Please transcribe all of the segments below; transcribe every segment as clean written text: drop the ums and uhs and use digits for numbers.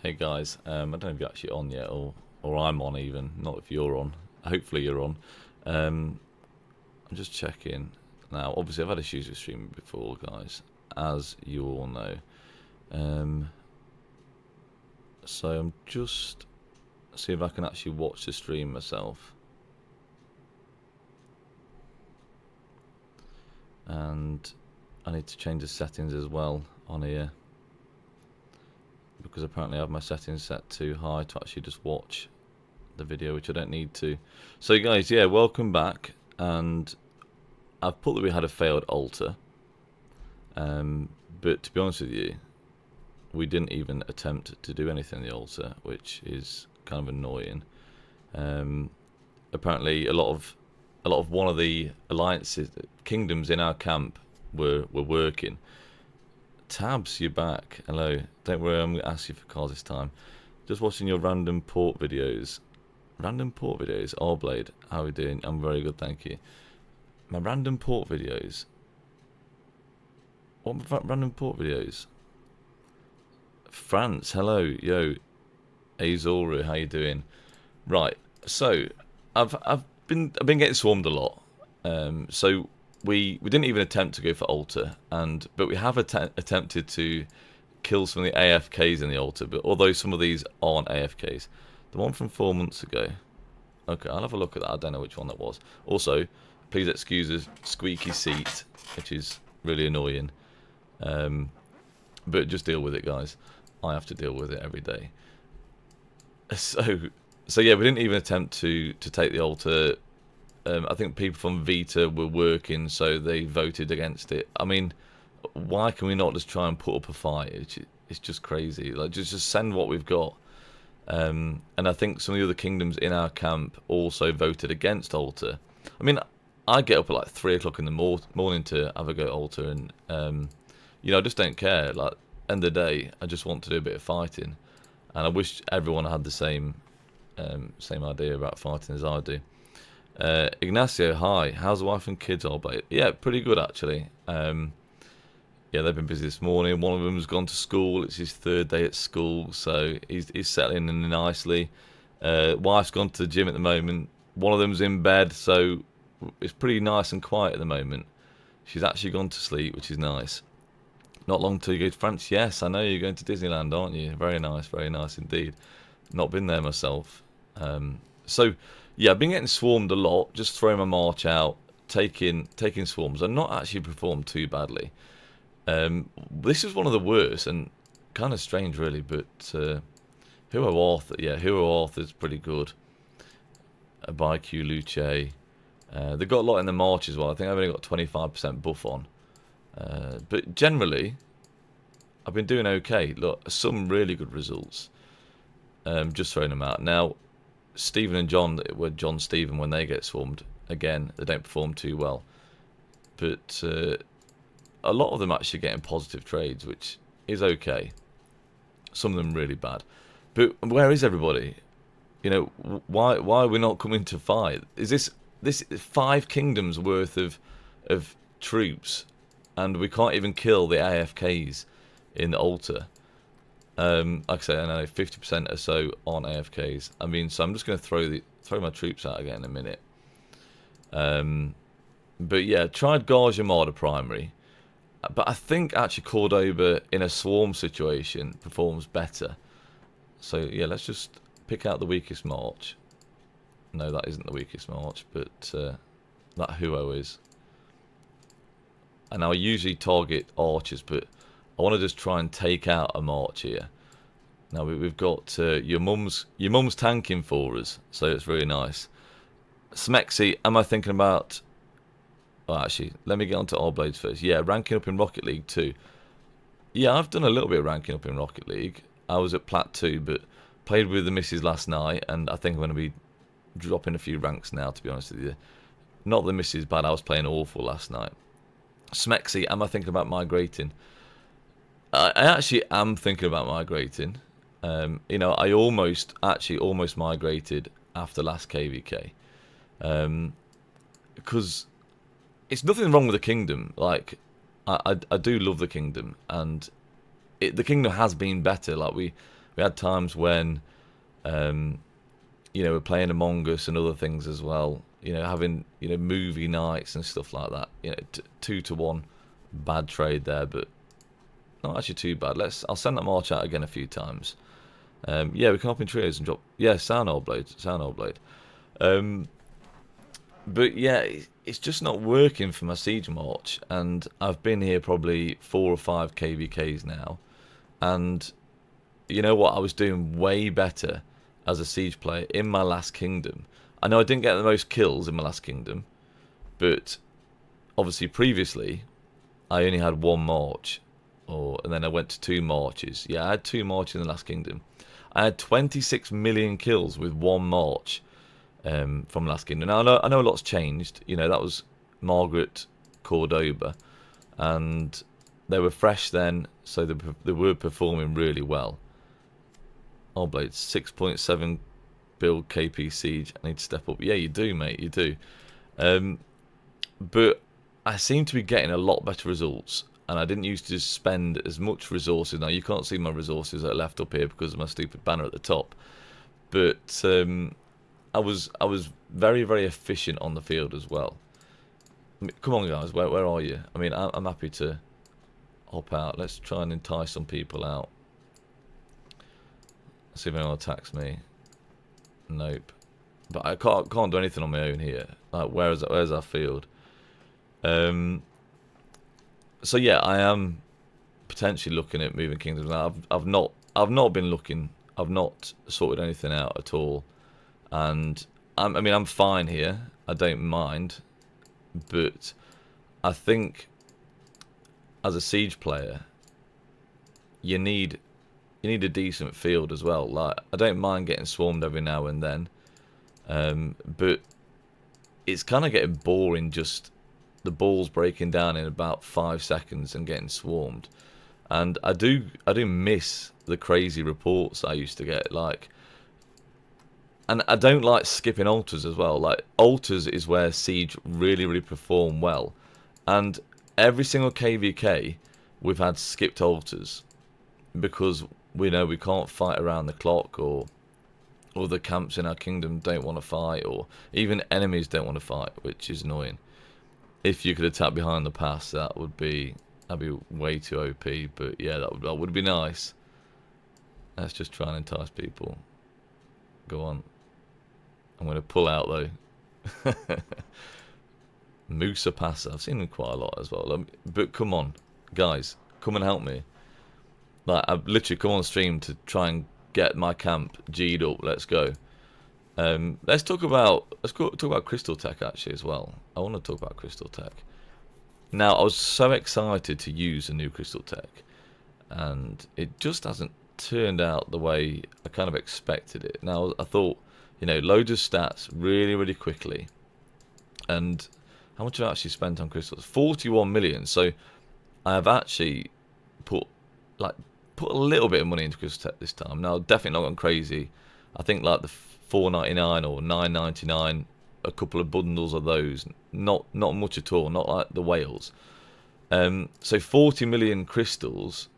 Hey guys, I don't know if you're actually on yet, or I'm on even. Not if you're on. Hopefully you're on. I'm just checking now. Obviously, I've had issues with streaming before, guys, as you all know. Um, so I'm just see if I can actually watch the stream myself. And I need to change the settings as well on here, because apparently I have my settings set too high to actually just watch the video, which I don't need to. So guys, yeah, welcome back. And I've put that we had a failed altar, but to be honest with you, we didn't even attempt to do anything in the altar, which is kind of annoying. Apparently a lot of one of the alliances kingdoms in our camp were working. Tabs, you're back. Hello. Don't worry, I'm going to ask you for cards this time. Just watching your random port videos. Random port videos? Blade, how are we doing? I'm very good, thank you. My random port videos? What random port videos? France, hello. Yo. Azuru, how you doing? Right, so I've been getting swarmed a lot. So we didn't even attempt to go for altar, but we have attempted to kill some of the AFKs in the altar. But although some of these aren't AFKs, the one from 4 months ago. Okay, I'll have a look at that. I don't know which one that was. Also, please excuse the squeaky seat, which is really annoying. But just deal with it, guys. I have to deal with it every day. So yeah, we didn't even attempt to take the altar. I think people from Vita were working, so they voted against it. I mean, why can we not just try and put up a fight? It's just crazy. Like, just send what we've got. And I think some of the other kingdoms in our camp also voted against altar. I mean, I get up at like 3 o'clock in the morning to have a go at altar, and I just don't care. Like, end of the day, I just want to do a bit of fighting, and I wish everyone had the same idea about fighting as I do. Ignacio, hi. How's the wife and kids, Blade? Yeah, pretty good actually. Yeah, they've been busy this morning. One of them's gone to school. It's his 3rd day at school, so he's settling in nicely. Wife's gone to the gym at the moment. One of them's in bed, so it's pretty nice and quiet at the moment. She's actually gone to sleep, which is nice. Not long till you go to France. Yes, I know you're going to Disneyland, aren't you? Very nice indeed. Not been there myself. So yeah, I've been getting swarmed a lot. Just throwing my march out, taking swarms. I've not actually performed too badly. This is one of the worst, and kind of strange really, but Huo Arthur, yeah, Huo Arthur's pretty good. ByQ Luce. They've got a lot in the march as well. I think I've only got 25% buff on. But generally, I've been doing okay. Look, some really good results. Just throwing them out. Now, Stephen and John, John Stephen, when they get swarmed, again, they don't perform too well. But a lot of them actually getting positive trades, which is okay. Some of them really bad. But where is everybody? Why are we not coming to fight? Is this 5 kingdoms worth of troops, and we can't even kill the AFKs in the altar? Like I say, I know 50% or so on AFKs. I mean, so I'm just going to throw my troops out again in a minute. But yeah, tried Garge Armada primary. But I think actually Cordoba in a swarm situation performs better. So yeah, let's just pick out the weakest march. No, that isn't the weakest march, but that Huo is. And I usually target archers, but I want to just try and take out a march here. Now we've got your mum's tanking for us, so it's really nice. Smexy, am I thinking about... Oh, actually, let me get on to Blades first. Yeah, ranking up in Rocket League too. Yeah, I've done a little bit of ranking up in Rocket League. I was at Plat 2, but played with the missus last night, and I think I'm going to be dropping a few ranks now, to be honest with you. Not the missus bad, I was playing awful last night. Smexy, am I thinking about migrating? I actually am thinking about migrating. I almost migrated after last KVK. Because... it's nothing wrong with the kingdom. Like, I do love the kingdom, and the kingdom has been better. Like, We had times when, we're playing Among Us and other things as well. Having movie nights and stuff like that. 2-to-1, bad trade there, but not actually too bad. I'll send that march out again a few times. Yeah, we can hop in trios and drop. Yeah, Sound Old Blade. But yeah, it's just not working for my siege march, and I've been here probably 4 or 5 KVKs now, and you know what? I was doing way better as a siege player in my last kingdom. I know I didn't get the most kills in my last kingdom, but obviously previously I only had 1 march, and then I went to 2 marches. Yeah, I had 2 marches in the last kingdom. I had 26 million kills with 1 march from last kingdom. Now I know a lot's changed. That was Margaret Cordoba, and they were fresh then, so they were performing really well. Oh, Blades, 6.7 build KP Siege. I need to step up. Yeah, you do, mate. You do. But I seem to be getting a lot better results, and I didn't used to spend as much resources. Now you can't see my resources that are left up here because of my stupid banner at the top. But I was very, very efficient on the field as well. Come on, guys. Where are you? I mean, I'm happy to hop out. Let's try and entice some people out. See if anyone attacks me. Nope. But I can't do anything on my own here. Like, where's our field? So yeah, I am potentially looking at moving kingdoms now. I've not been looking. I've not sorted anything out at all, and I'm fine here. I don't mind, but I think as a siege player, you need a decent field as well. Like, I don't mind getting swarmed every now and then, but it's kind of getting boring. Just the balls breaking down in about 5 seconds and getting swarmed, and I do miss the crazy reports I used to get. Like, and I don't like skipping altars as well. Like, altars is where siege really, really perform well, and every single KVK we've had skipped altars because we know we can't fight around the clock, or the camps in our kingdom don't want to fight, or even enemies don't want to fight, which is annoying. If you could attack behind the pass, that'd be way too OP. But yeah, that would be nice. Let's just try and entice people. Go on. I'm going to pull out though. Musa Pasa. I've seen him quite a lot as well. But come on, guys, come and help me. Like, I've literally come on stream to try and get my camp G'd up. Let's go. Let's talk about Crystal Tech actually as well. I want to talk about Crystal Tech. Now, I was so excited to use a new Crystal Tech, and it just hasn't turned out the way I kind of expected it. Now, I thought, loads of stats really, really quickly, and how much have I actually spent on crystals? 41 million. So I have actually put a little bit of money into Crystal Tech this time. Now, definitely not gone crazy. I think like the $4.99 or $9.99, a couple of bundles of those. Not much at all. Not like the whales. So 40 million crystals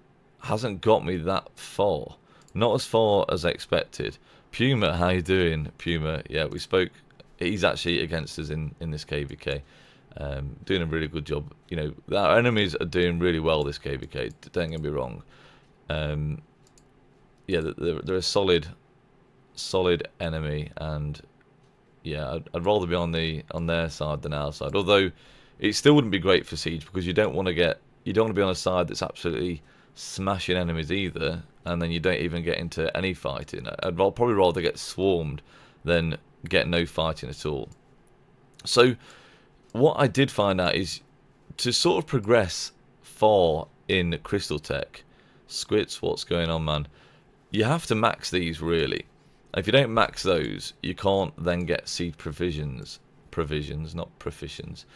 hasn't got me that far. Not as far as I expected. Puma, how you doing, Puma? Yeah, we spoke. He's actually against us in this KVK. Doing a really good job. Our enemies are doing really well this KVK. Don't get me wrong. Yeah, they're a solid enemy, and yeah, I'd rather be on their side than our side. Although it still wouldn't be great for siege, because you don't want to be on a side that's absolutely smashing enemies either, and then you don't even get into any fighting. I'd probably rather get swarmed than get no fighting at all. So what I did find out is, to sort of progress far in Crystal Tech, Squits, what's going on, man? You have to max these, really. If you don't max those, you can't then get siege provisions, not proficients,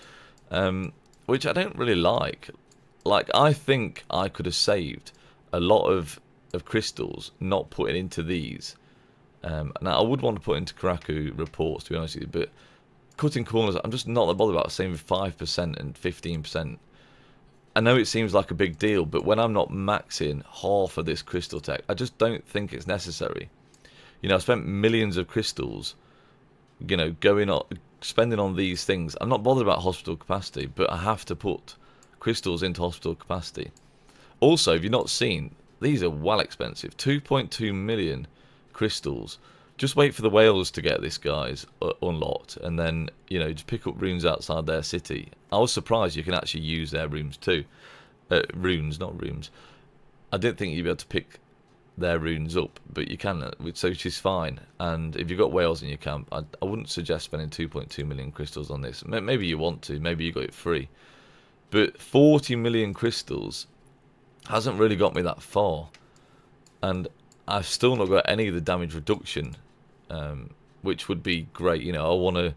which I don't really like. Like, I think I could have saved a lot of crystals not putting into these. Now, I would want to put into Karaku reports, to be honest with you, but cutting corners, I'm just not that bothered about saving 5% and 15%. I know it seems like a big deal, but when I'm not maxing half of this crystal tech, I just don't think it's necessary. You know, I spent millions of crystals, you know, spending on these things. I'm not bothered about hospital capacity, but I have to put crystals into hospital capacity. Also, if you've not seen, these are well expensive. 2.2 million crystals. Just wait for the whales to get this, guys, unlocked, and then, you know, just pick up runes outside their city. I was surprised you can actually use their runes too. Runes, not rooms. I didn't think you'd be able to pick their runes up, but you can, so which is fine. And if you've got whales in your camp, I wouldn't suggest spending 2.2 million crystals on this. Maybe you want to, maybe you got it free. But 40 million crystals hasn't really got me that far. And I've still not got any of the damage reduction, which would be great. You know,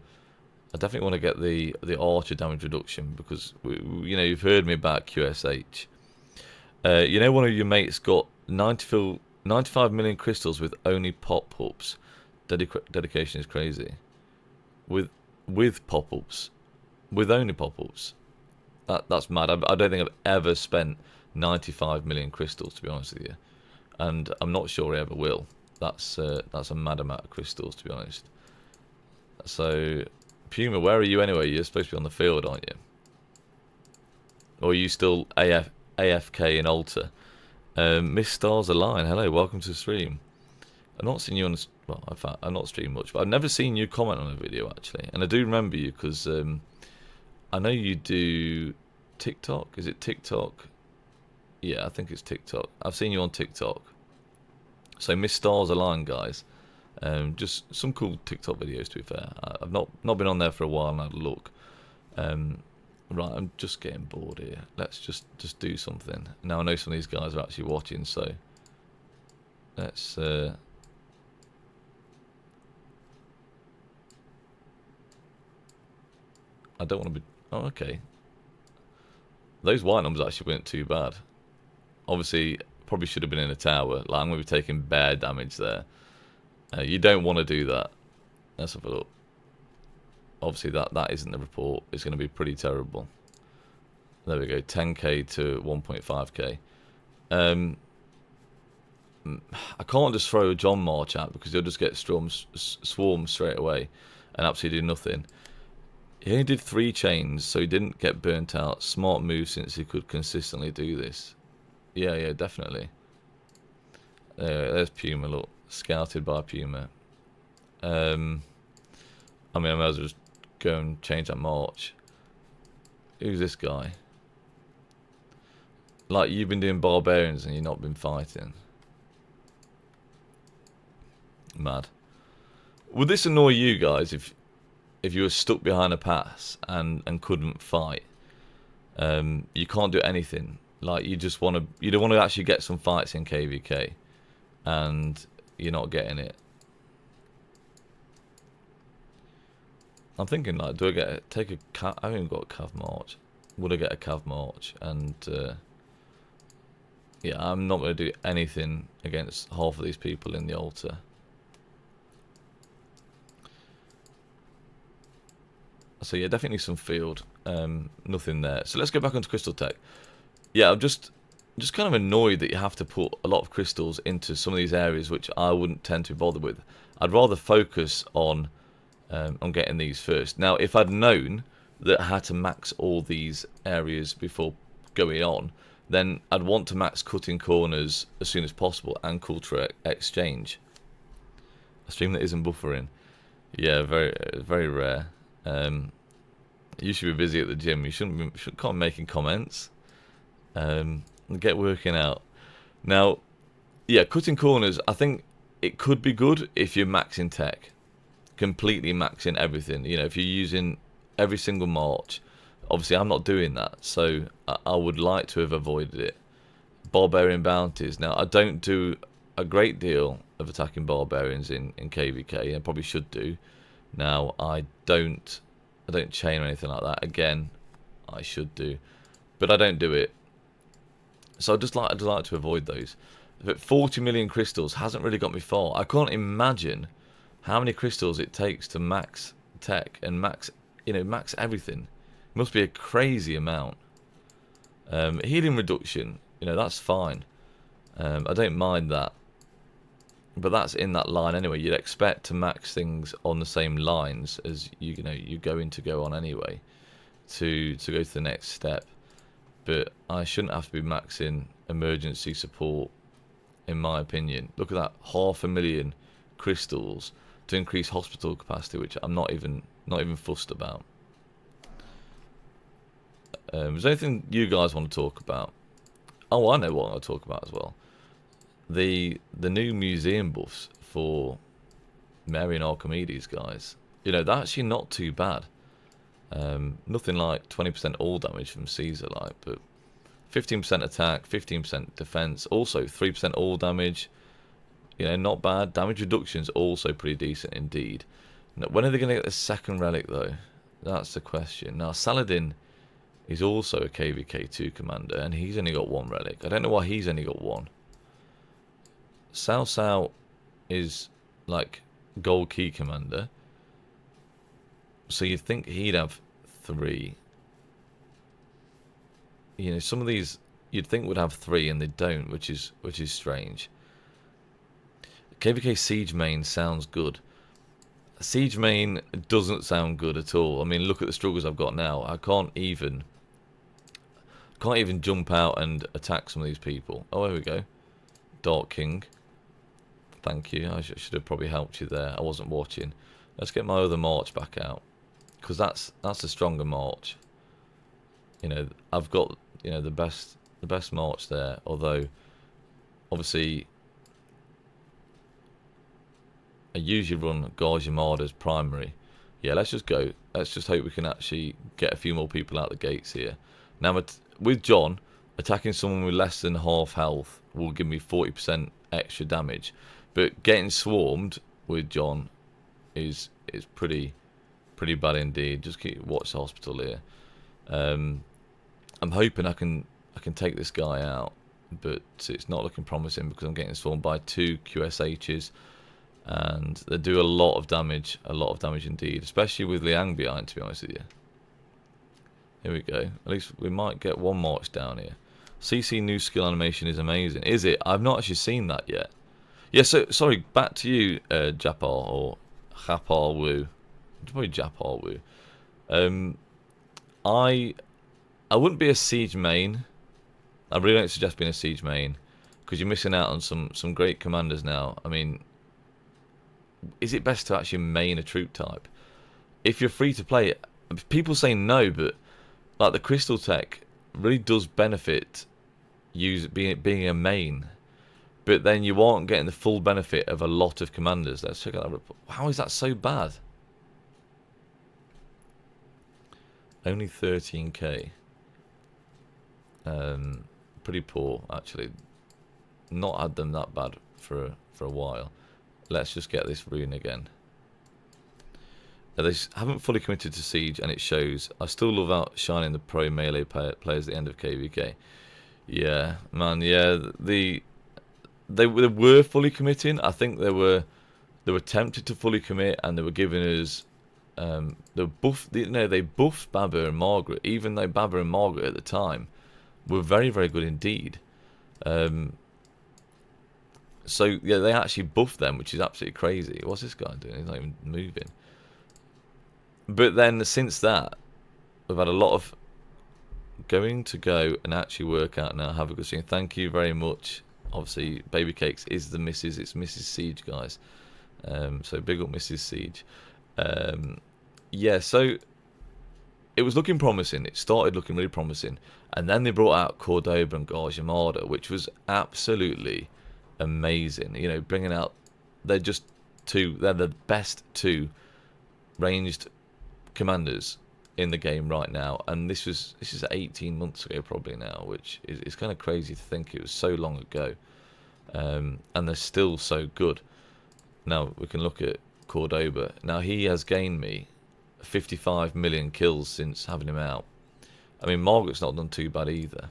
I definitely want to get the archer damage reduction, because you know, you've heard me about QSH. You know, one of your mates got 95 million crystals with only pop-ups. Dedication is crazy. With pop-ups, with only pop-ups. That's mad. I don't think I've ever spent 95 million crystals, to be honest with you, and I'm not sure I ever will. That's a mad amount of crystals, to be honest. So, Puma, where are you anyway? You're supposed to be on the field, aren't you? Or are you still AFK in Alta? Miss Stars Align, hello, welcome to the stream. I've not seen you on, well, in fact, I've not streamed much, but I've never seen you comment on a video, actually. And I do remember you, because I know you do TikTok. Is it TikTok? Yeah, I think it's TikTok. I've seen you on TikTok. So Miss Stars Align, guys. Just some cool TikTok videos, to be fair. I've not been on there for a while, and I'd look. Right, I'm just getting bored here. Let's just do something. Now I know some of these guys are actually watching, so let's I don't want to be. Oh, okay. Those white numbers actually weren't too bad. Obviously, probably should have been in a tower. Like, I'm going to be taking bear damage there. You don't want to do that. Let's have a look. Obviously, that isn't the report. It's going to be pretty terrible. There we go. 10k to 1.5k. I can't just throw a John March out, because he'll just get swarmed straight away and absolutely do nothing. He only did 3 chains, so he didn't get burnt out. Smart move, since he could consistently do this. Yeah, definitely. There's Puma, look. Scouted by Puma. I mean, I might as well just go and change that march. Who's this guy? Like, you've been doing barbarians and you've not been fighting. Mad. Would this annoy you guys if you were stuck behind a pass and couldn't fight? You can't do anything. Like, you don't want to actually get some fights in KVK, and you're not getting it. I'm thinking, like, do I take a cav? I haven't got a cav march. Would I get a cav march? And yeah, I'm not going to do anything against half of these people in the altar. So yeah, definitely some field. Nothing there. So let's go back onto Crystal Tech. Yeah, I'm just kind of annoyed that you have to put a lot of crystals into some of these areas, which I wouldn't tend to bother with. I'd rather focus on getting these first. Now, if I'd known that I had to max all these areas before going on, then I'd want to max cutting corners as soon as possible and Culture Exchange. A stream that isn't buffering. Yeah, very, very rare. You should be busy at the gym. You shouldn't be making comments. Get working out. Now, yeah, cutting corners, I think it could be good if you're maxing tech. Completely maxing everything. You know, if you're using every single march. Obviously, I'm not doing that, so I would like to have avoided it. Barbarian bounties. Now, I don't do a great deal of attacking barbarians in KVK. I probably should do. Now, I don't chain or anything like that. Again, I should do, but I don't do it. So I'd like to avoid those. But 40 million crystals hasn't really got me far. I can't imagine how many crystals it takes to max tech and max everything. It must be a crazy amount. Healing reduction, that's fine. I don't mind that. But that's in that line anyway. You'd expect to max things on the same lines as you're going to go on anyway to go to the next step. But I shouldn't have to be maxing emergency support, in my opinion. Look at that, 500,000 crystals to increase hospital capacity, which I'm not even fussed about. Is there anything you guys want to talk about? Oh, I know what I'll talk about as well. The new museum buffs for Mary and Archimedes, guys. They're actually not too bad. Nothing like 20% all damage from Caesar, but 15% attack, 15% defense, also 3% all damage. Not bad. Damage reduction's also pretty decent indeed. Now, when are they going to get the second relic though? That's the question. Now Saladin is also a KVK2 commander, and he's only got one relic. I don't know why he's only got one. Cao Cao is like gold key commander, so you'd think he'd have 3. Some of these you'd think would have 3 and they don't, which is strange. KVK Siege Main sounds good. Siege Main doesn't sound good at all. I mean, look at the struggles I've got now. I can't even jump out and attack some of these people. Oh, here we go. Dark King. Thank you. I should have probably helped you there. I wasn't watching. Let's get my other march back out, because that's a stronger march. I've got the best march there. Although, obviously, I usually run Gauge Armada as primary. Yeah, let's just go. Let's just hope we can actually get a few more people out the gates here. Now, with John, attacking someone with less than half health will give me 40% extra damage. But getting swarmed with John is pretty bad indeed. Just watch the hospital here. I'm hoping I can take this guy out, but it's not looking promising because I'm getting swarmed by 2 QSHs, and they do a lot of damage indeed, especially with Liang behind, to be honest with you. Here we go. At least we might get one march down here. CC new skill animation is amazing. Is it? I've not actually seen that yet. Yeah, so, sorry, back to you, Japar, or Japar Wu. Probably Japar Wu. I wouldn't be a siege main. I really don't suggest being a siege main, because you're missing out on some great commanders now. I mean, is it best to actually main a troop type? If you're free to play, people say no, but like the crystal tech really does benefit being a main. But then you aren't getting the full benefit of a lot of commanders. Let's check out that report. How is that so bad? Only 13k. Pretty poor, actually. Not had them that bad for a while. Let's just get this rune again. They haven't fully committed to Siege, and it shows. I still love outshining the pro melee players at the end of KVK. Yeah, man, yeah. They were fully committing. I think they were tempted to fully commit, and they were giving us they buffed Baba and Margaret, even though Baba and Margaret at the time were very, very good indeed. So yeah, they actually buffed them, which is absolutely crazy. What's this guy doing? He's not even moving. But then since that, we've had a lot of going to go and actually work out now. Have a good stream. Thank you very much. Obviously, Baby Cakes is the Mrs. It's Mrs. Siege, guys. So big up Mrs. Siege. Yeah, so it was looking promising. It started looking really promising, and then they brought out Cordoba and Gauge Armada, which was absolutely amazing. You know, bringing out they're the best 2 ranged commanders in the game right now, and this is 18 months ago probably now, which is kind of crazy to think it was so long ago. And they're still so good. Now we can look at Cordoba. Now he has gained me 55 million kills since having him out. I mean, Margaret's not done too bad either.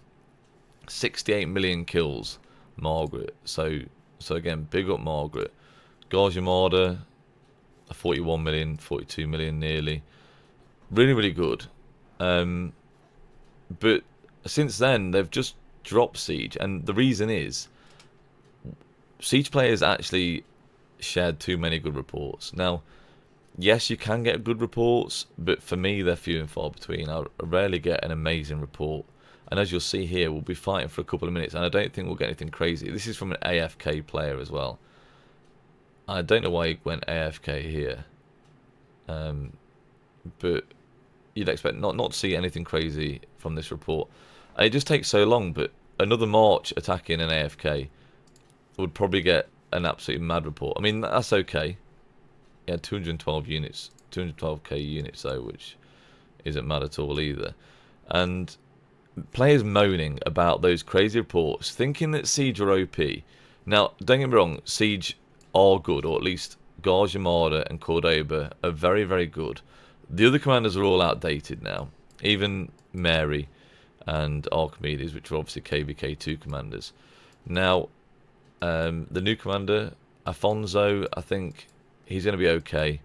68 million kills, Margaret. So again, big up Margaret. Gauge Armada, 41 million, 42 million nearly. Really, really good. But since then they've just dropped Siege, and the reason is Siege players actually shared too many good reports. Now, yes, you can get good reports, but for me they're few and far between. I rarely get an amazing report. And as you'll see here, we'll be fighting for a couple of minutes, and I don't think we'll get anything crazy. This is from an AFK player as well. I don't know why he went AFK here. But you'd expect not to see anything crazy from this report. And it just takes so long, but another March attacking an AFK would probably get an absolutely mad report. I mean, that's okay. He had 212 units, 212k units though, which isn't mad at all either. And players moaning about those crazy reports, thinking that Siege are OP. Now, don't get me wrong, Siege are good, or at least Garge Armada and Cordoba are very, very good. The other commanders are all outdated now. Even Mary and Archimedes, which are obviously KVK2 commanders. Now, the new commander, Afonso, I think he's going to be okay.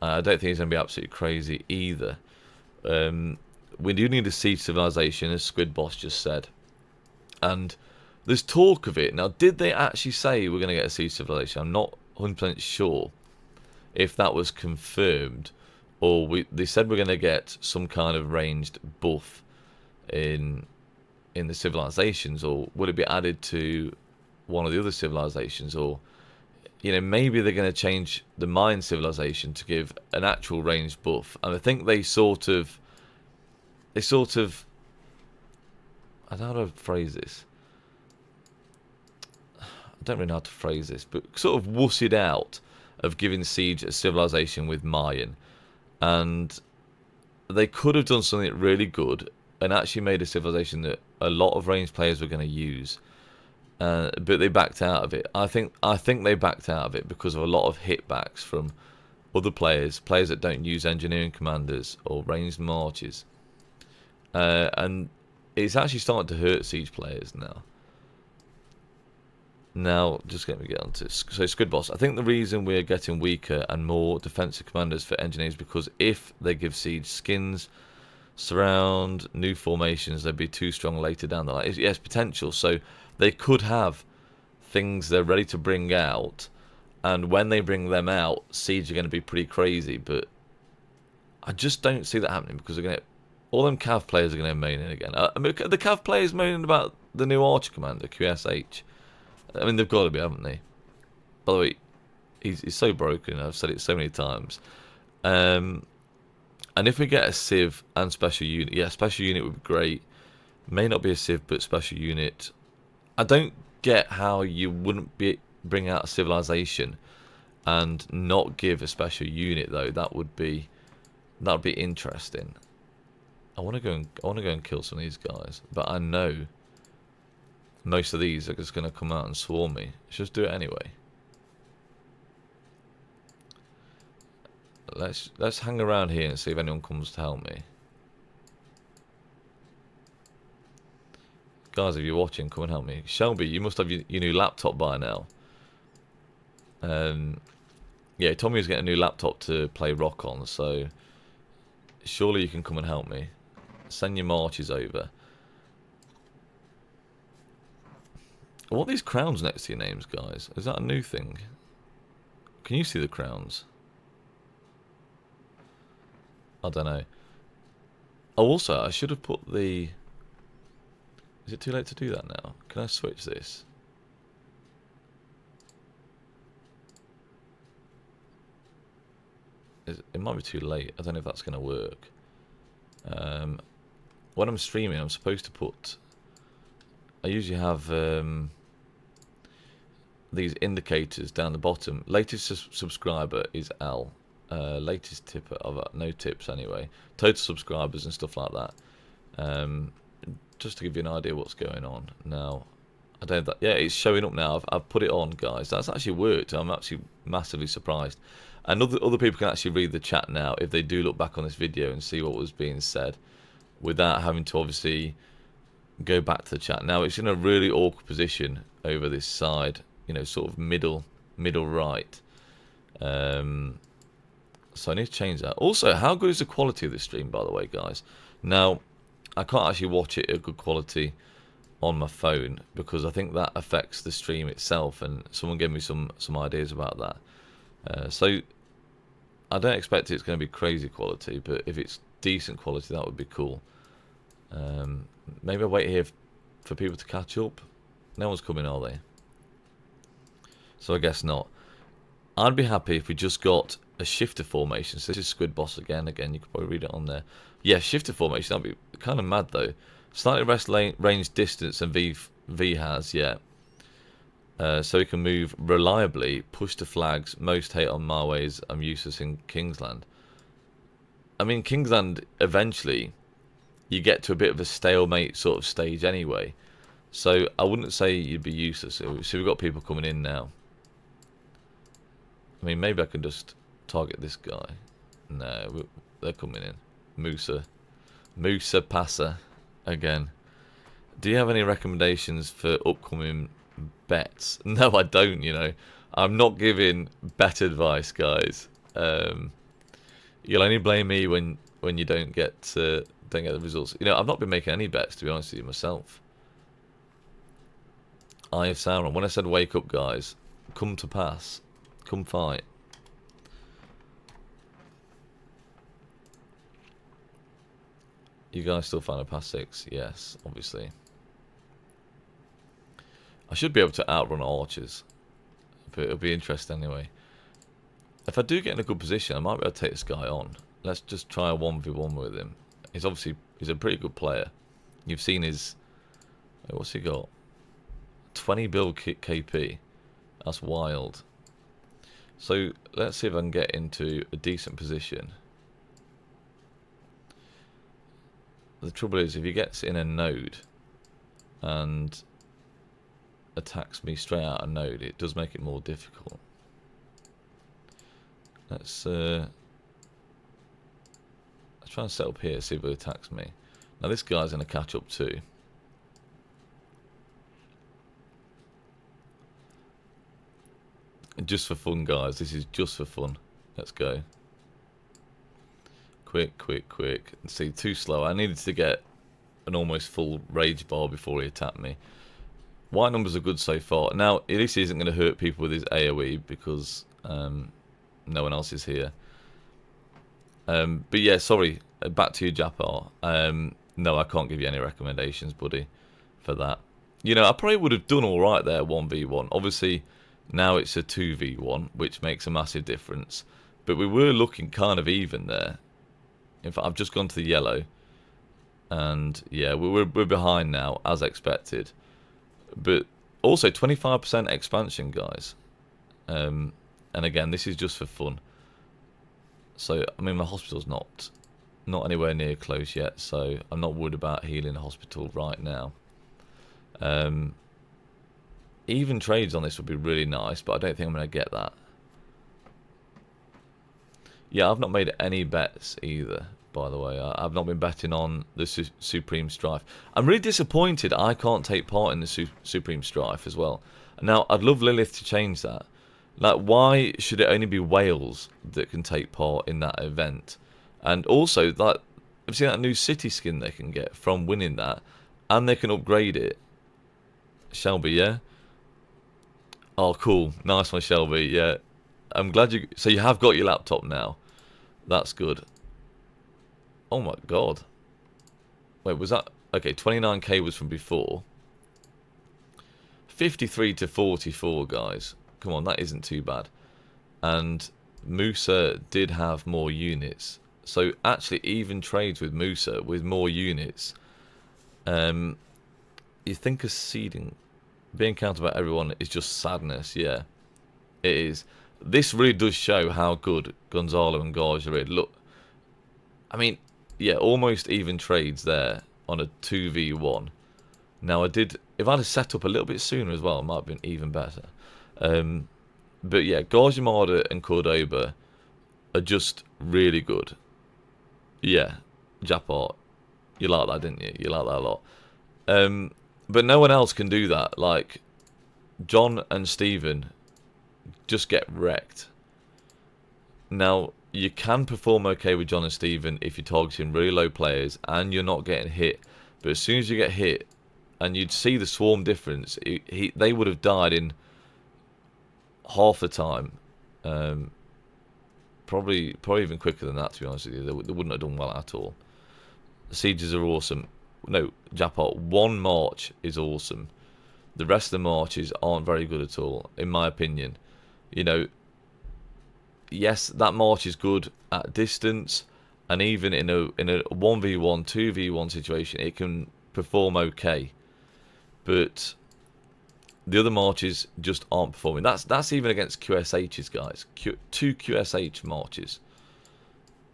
I don't think he's going to be absolutely crazy either. We do need a siege civilization, as Squid Boss just said. And there's talk of it. Now, did they actually say we're going to get a siege civilization? I'm not 100% sure if that was confirmed, or they said we're going to get some kind of ranged buff in the civilizations, or would it be added to one of the other civilizations, or maybe they're going to change the mine civilization to give an actual ranged buff. And I think they sort of I don't know how to phrase this. I don't really know how to phrase this, but sort of wussied out of giving Siege a civilization with Mayan. And they could have done something really good and actually made a civilization that a lot of ranged players were going to use. But they backed out of it. I think they backed out of it because of a lot of hitbacks from other players that don't use engineering commanders or ranged marches. And it's actually starting to hurt Siege players now. Now, just let me get on to so Squid Boss. I think the reason we're getting weaker and more defensive commanders for engineers is because if they give Siege skins, surround, new formations, they'd be too strong later down the line. Yes, potential. So they could have things they're ready to bring out, and when they bring them out, Siege are going to be pretty crazy. But I just don't see that happening because they're going to. All them Cav players are going to moan in again. I mean, the Cav players moaning about the new Archer commander, QSH. I mean, they've got to be, haven't they? By the way, he's so broken. I've said it so many times. And if we get a Civ and special unit, yeah, special unit would be great. May not be a Civ, but special unit. I don't get how you wouldn't bring out a civilization and not give a special unit though. That would be interesting. I want to go and kill some of these guys, but I know most of these are just going to come out and swarm me. Let's just do it anyway. Let's hang around here and see if anyone comes to help me. Guys, if you're watching, come and help me. Shelby, you must have your new laptop by now. Yeah, Tommy's getting a new laptop to play Rock on, so surely you can come and help me. Send your marches over. What are these crowns next to your names, guys? Is that a new thing? Can you see the crowns? I don't know. Oh, also, I should have put the... Is it too late to do that now? Can I switch this? It might be too late. I don't know if that's going to work. When I'm streaming, I'm supposed to put... I usually have these indicators down the bottom. Latest subscriber is Al. Latest tipper, no tips anyway. Total subscribers and stuff like that. Just to give you an idea what's going on. Now, I don't know that. Yeah, it's showing up now. I've put it on, guys. That's actually worked. I'm actually massively surprised. And other people can actually read the chat now if they do look back on this video and see what was being said, without having to obviously go back to the chat. Now it's in a really awkward position over this side, sort of middle right. So I need to change that. Also, how good is the quality of this stream, by the way, guys? Now, I can't actually watch it at good quality on my phone because I think that affects the stream itself, and someone gave me some ideas about that. So I don't expect it's going to be crazy quality, but if it's decent quality, that would be cool. Maybe I'll wait here for people to catch up. No one's coming, are they? So I guess not. I'd be happy if we just got a shifter formation. So this is Squid Boss again. Again, you could probably read it on there. Yeah, shifter formation. That'd be kind of mad though. Slightly less range distance than V has. Yeah. So he can move reliably, push the flags, most hate on Marways. I'm useless in Kingsland. I mean, Kingsland eventually you get to a bit of a stalemate sort of stage anyway. So I wouldn't say you'd be useless. So we've got people coming in now. I mean, maybe I can just target this guy. No, they're coming in. Musa Passer again. Do you have any recommendations for upcoming bets? No, I don't. You know, I'm not giving bet advice, guys. You'll only blame me when you don't get the results. You know, I've not been making any bets, to be honest with you, myself. Eye of Sauron. When I said wake up, guys, come to pass. Come fight. You guys still find a past 6? Yes, obviously. I should be able to outrun archers, but it'll be interesting anyway. If I do get in a good position, I might be able to take this guy on. Let's just try a 1v1 with him. He's a pretty good player. You've seen his... What's he got? 20 build KP. That's wild. So let's see if I can get into a decent position. The trouble is, if he gets in a node and attacks me straight out of node, it does make it more difficult. Let's try and set up here, see if he attacks me. Now this guy's going to catch up too. Just for fun, guys. This is just for fun. Let's go. Quick, quick, quick. See, too slow. I needed to get an almost full rage bar before he attacked me. White numbers are good so far. Now, at least he isn't going to hurt people with his AoE because no one else is here. But yeah, sorry. Back to you, Japar. No, I can't give you any recommendations, buddy, for that. You know, I probably would have done all right there, 1v1. Obviously, now it's a 2v1, which makes a massive difference. But we were looking kind of even there. In fact, I've just gone to the yellow. And yeah, we're behind now, as expected. But also 25% expansion, guys. And again, this is just for fun. So, I mean, my hospital's not anywhere near close yet. So, I'm not worried about healing the hospital right now. Even trades on this would be really nice, but I don't think I'm going to get that. Yeah, I've not made any bets either, by the way. I've not been betting on the Supreme Strife. I'm really disappointed I can't take part in the Supreme Strife as well. Now, I'd love Lilith to change that. Like, why should it only be Wales that can take part in that event? And also, like, I've seen that new city skin they can get from winning that, and they can upgrade it. Shelby, yeah? Oh, cool. Nice one, Shelby. Yeah. I'm glad you... So you have got your laptop now. That's good. Oh, my God. Wait, was that... Okay, 29k was from before. 53 to 44, guys. Come on, that isn't too bad. And Musa did have more units. So actually, even trades with Musa with more units. You think of seeding... Being counted by everyone is just sadness, yeah. It is. This really does show how good Gonzalo and Garge are. Look, I mean, yeah, almost even trades there on a 2v1. Now, if I'd have set up a little bit sooner as well, it might have been even better. But yeah, Garge Armada and Cordoba are just really good. Yeah, Japar, you like that, didn't you? You like that a lot. But no one else can do that. Like, John and Stephen just get wrecked. Now, you can perform okay with John and Stephen if you're targeting really low players and you're not getting hit. But as soon as you get hit, and you'd see the swarm difference, they would have died in half the time. Probably even quicker than that, to be honest with you. They wouldn't have done well at all. Sieges are awesome. No, Japot, one march is awesome. The rest of the marches aren't very good at all, in my opinion. You know, yes, that march is good at distance, and even in a 1v1, 2v1 situation, it can perform okay. But the other marches just aren't performing. That's even against QSHs, guys. Two QSH marches.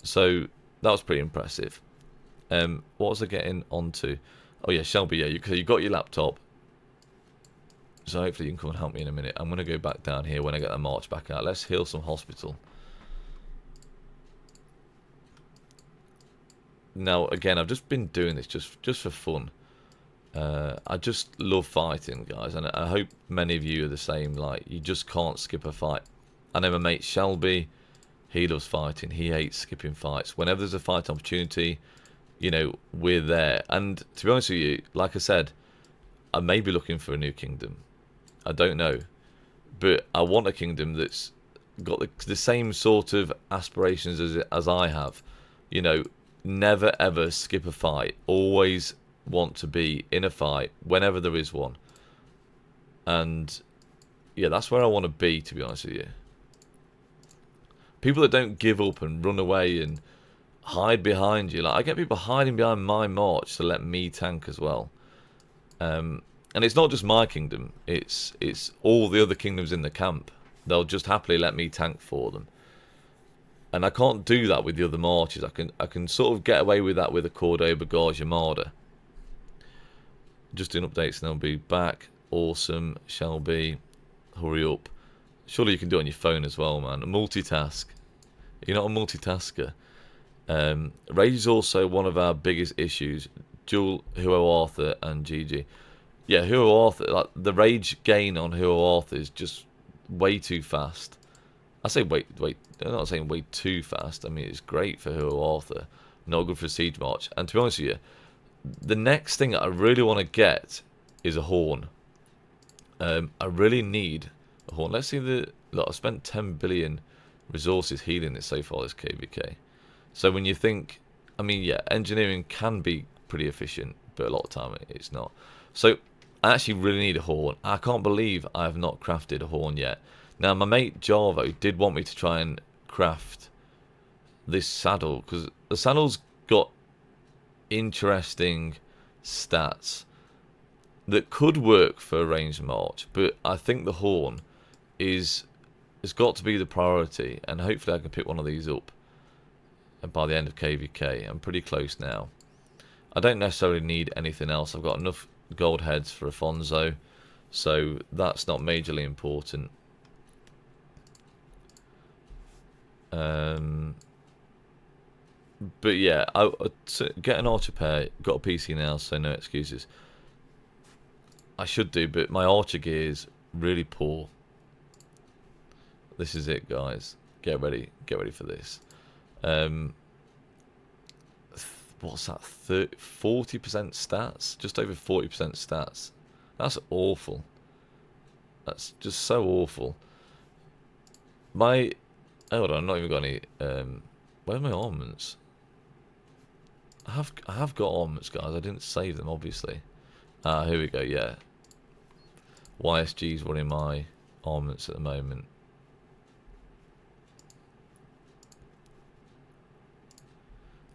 So that was pretty impressive. What was I getting onto? Oh yeah, Shelby. Yeah, you got your laptop. So hopefully you can come and help me in a minute. I'm going to go back down here when I get the march back out. Let's heal some hospital. Now again, I've just been doing this just for fun. I just love fighting, guys, and I hope many of you are the same. Like, you just can't skip a fight. I know my mate Shelby, he loves fighting. He hates skipping fights. Whenever there's a fight opportunity, you know, we're there. And to be honest with you, like I said, I may be looking for a new kingdom. I don't know, but I want a kingdom that's got the same sort of aspirations as I have. You know, never ever skip a fight. Always want to be in a fight whenever there is one. And yeah, that's where I want to be, to be honest with you. People that don't give up and run away and hide behind you. Like, I get people hiding behind my march to let me tank as well. And it's not just my kingdom, it's all the other kingdoms in the camp. They'll just happily let me tank for them. And I can't do that with the other marches. I can sort of get away with that with a Cordoba, Garge, Armada. Just doing updates and they'll be back. Awesome. Shelby, hurry up. Surely you can do it on your phone as well, man. Multitask. You're not a multitasker. Rage is also one of our biggest issues. Dual, Huo Arthur, and GG. Yeah, Huo Arthur, like, the rage gain on Huo Arthur is just way too fast. I say wait, I'm not saying way too fast. I mean, it's great for Huo Arthur. Not good for Siege March. And to be honest with you, the next thing that I really want to get is a horn. I really need a horn. Let's see the... Look, I've spent 10 billion resources healing this so far, this KVK. So when you think... I mean, yeah, engineering can be pretty efficient, but a lot of time it's not. So I actually really need a horn. I can't believe I have not crafted a horn yet. Now, my mate Jarvo did want me to try and craft this saddle, because the saddle's got interesting stats that could work for a ranged march, but I think the horn has got to be the priority, and hopefully I can pick one of these up by the end of KVK. I'm pretty close now. I don't necessarily need anything else. I've got enough gold heads for Afonso, so that's not majorly important. But yeah, I get an archer pair. Got a PC now, so no excuses. I should do, but my archer gear is really poor. This is it, guys. Get ready for this. What's that? 40% stats? Just over 40% stats. That's awful. That's just so awful. My... Hold on, I've not even got any... where are my armaments? I have got armaments, guys. I didn't save them, obviously. Here we go, yeah. YSG's running my armaments at the moment.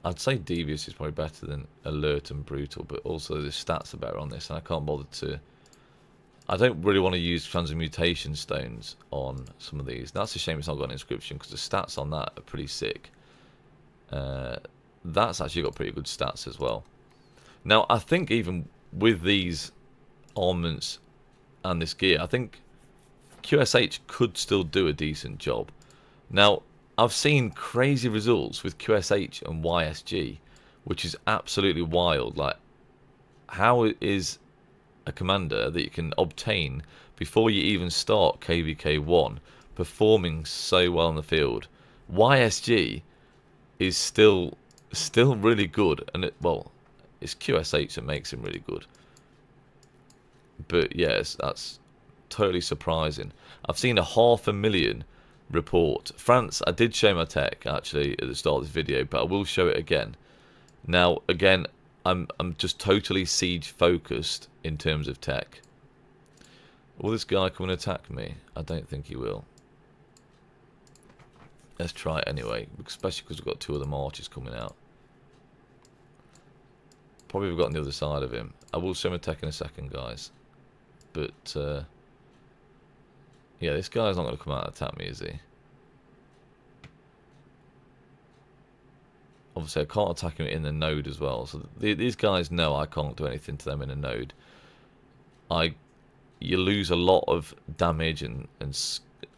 I'd say Devious is probably better than Alert and Brutal, but also the stats are better on this, and I can't bother to... I don't really want to use Transmutation Stones on some of these. That's a shame it's not got an inscription, because the stats on that are pretty sick. That's actually got pretty good stats as well. Now, I think even with these armaments and this gear, I think QSH could still do a decent job. Now, I've seen crazy results with QSH and YSG, which is absolutely wild. Like, how is a commander that you can obtain before you even start KVK1 performing so well in the field YSG is still really good, and well, it's QSH that makes him really good. But yes, that's totally surprising. I've seen a 500,000 report. France, I did show my tech actually at the start of this video, but I will show it again. Now, again, I'm just totally siege focused in terms of tech. Will this guy come and attack me? I don't think he will. Let's try it anyway, especially because we've got 2 other marches coming out. Probably we've got on the other side of him. I will show my tech in a second, guys. But, yeah, this guy's not going to come out and attack me, is he? Obviously, I can't attack him in the node as well. So these guys know I can't do anything to them in a node. You lose a lot of damage and a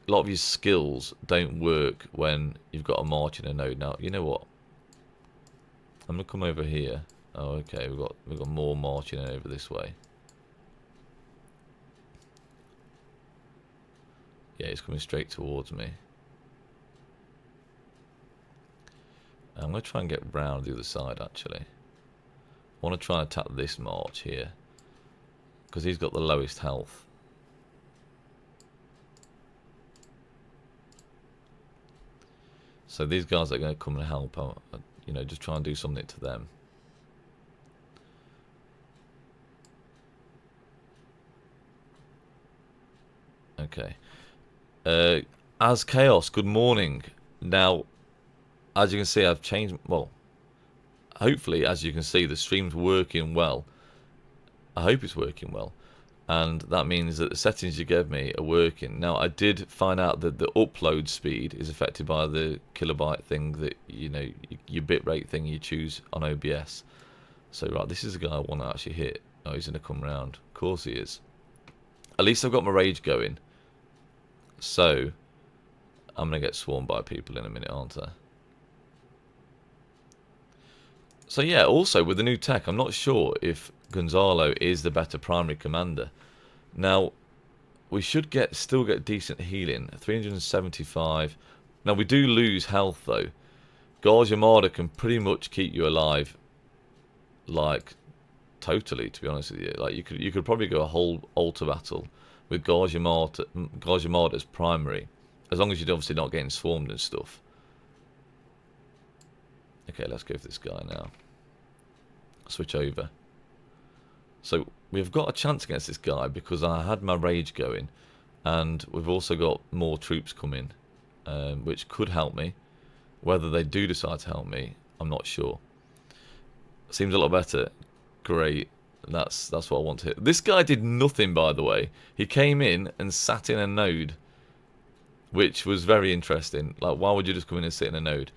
lot of your skills don't work when you've got a march in a node. Now, you know what? I'm gonna come over here. Oh, okay. We've got more marching over this way. Yeah, he's coming straight towards me. I'm going to try and get round the other side, actually. I want to try and attack this march here, because he's got the lowest health. So these guys are going to come and help, you know, just try and do something to them. Okay. As Chaos, good morning. Now, as you can see, I've changed, well, hopefully, as you can see, the stream's working well. I hope it's working well. And that means that the settings you gave me are working. Now, I did find out that the upload speed is affected by the kilobyte thing that, you know, your bitrate thing you choose on OBS. So, right, this is the guy I want to actually hit. Oh, he's going to come round. Of course he is. At least I've got my rage going. So, I'm going to get swarmed by people in a minute, aren't I? So yeah, also with the new tech, I'm not sure if Gonzalo is the better primary commander. Now, we should still get decent healing, 375. Now, we do lose health, though. Gauge Armada can pretty much keep you alive, like, totally, to be honest with you. Like, you could probably go a whole altar battle with Gauge Armada as primary, as long as you're obviously not getting swarmed and stuff. Okay, let's go for this guy now. Switch over. So we've got a chance against this guy because I had my rage going, and we've also got more troops coming, which could help me. Whether they do decide to help me, I'm not sure. Seems a lot better. Great. That's what I want to hit. This guy did nothing, by the way. He came in and sat in a node, which was very interesting. Like, why would you just come in and sit in a node?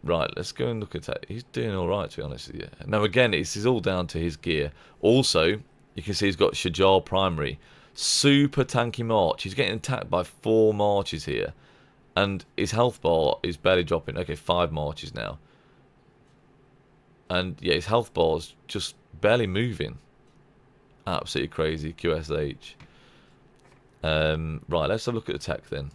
Right, let's go and look at that. He's doing alright, to be honest with you. Now, again, this is all down to his gear. Also, you can see he's got Shajar primary. Super tanky march. He's getting attacked by 4 marches here. And his health bar is barely dropping. Okay, 5 marches now. And, yeah, his health bar is just barely moving. Absolutely crazy. QSH. Right, let's have a look at the tech then.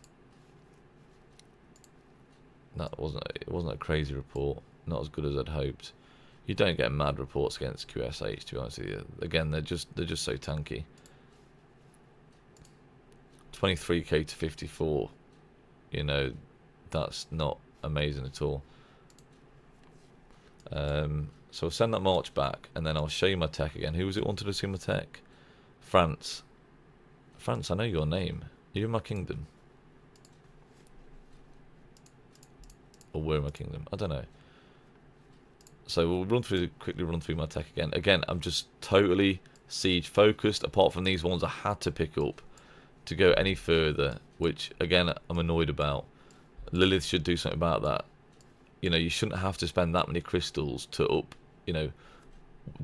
It wasn't a crazy report. Not as good as I'd hoped. You don't get mad reports against QSH, to be honest with you. Again, they're just so tanky. 23k to 54. You know, that's not amazing at all. So I'll send that march back, and then I'll show you my tech again. Who was it wanted to see my tech? France. France, I know your name. You're in my kingdom. Or were in my kingdom. I don't know. So we'll quickly run through my tech again. Again, I'm just totally siege focused, apart from these ones I had to pick up to go any further, which again I'm annoyed about. Lilith should do something about that. You know, you shouldn't have to spend that many crystals to you know,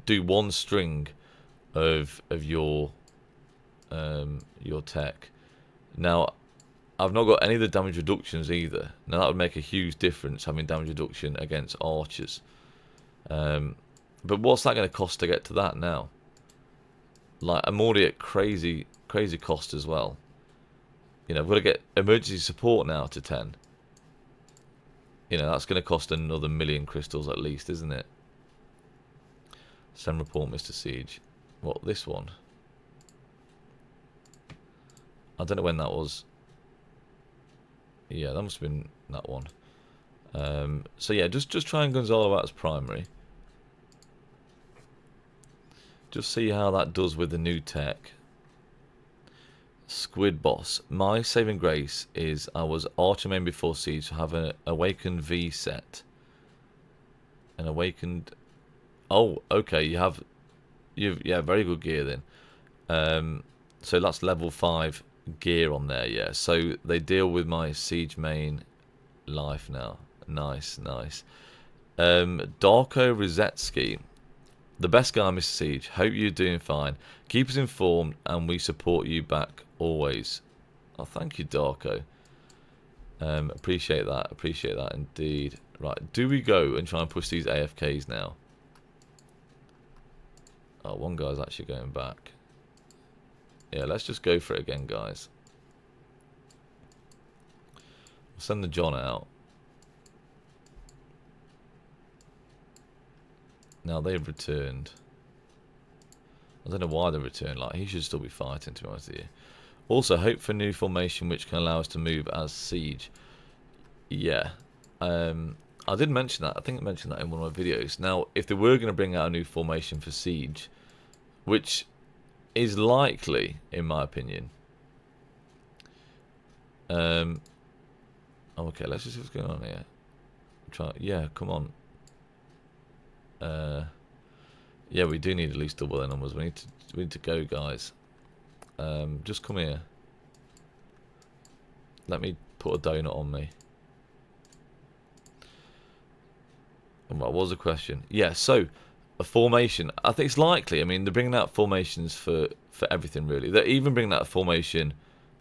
do one string of your tech. Now, I've not got any of the damage reductions either. Now that would make a huge difference, having damage reduction against archers. But what's that going to cost to get to that now? Like, I'm already at crazy cost as well. You know, I've got to get emergency support now to 10. You know, that's going to cost another 1,000,000 crystals at least, isn't it? Send report, Mr. Siege. What, this one? I don't know when that was. Yeah, that must have been that one. So yeah, just try and Gonzalo out as primary. Just see how that does with the new tech. Squid Boss. My saving grace is I was Archer main before Siege to have an Awakened V set. An Awakened... Oh, okay, you've yeah, very good gear then. So that's level 5 gear on there, yeah. So they deal with my Siege main life now. Nice, nice. Darko Rosetsky. The best guy, Mr. Siege. Hope you're doing fine. Keep us informed and we support you back always. Oh, thank you, Darko. Appreciate that indeed. Right, do we go and try and push these AFKs now? Oh, one guy's actually going back. Yeah, let's just go for it again, guys. We'll send the John out. Now they've returned. I don't know why they returned. Like, he should still be fighting, to be honest with you. Also, hope for new formation which can allow us to move as Siege. Yeah. I did mention that. I think I mentioned that in one of my videos. Now, if they were going to bring out a new formation for Siege, which is likely, in my opinion. Okay, let's just see what's going on here. Yeah, come on. Yeah, we do need at least double their numbers. We need to go, guys. Just come here. Let me put a donut on me. What was the question? Yeah, so a formation. I think it's likely. I mean, they're bringing out formations for everything, really. They're even bringing out a formation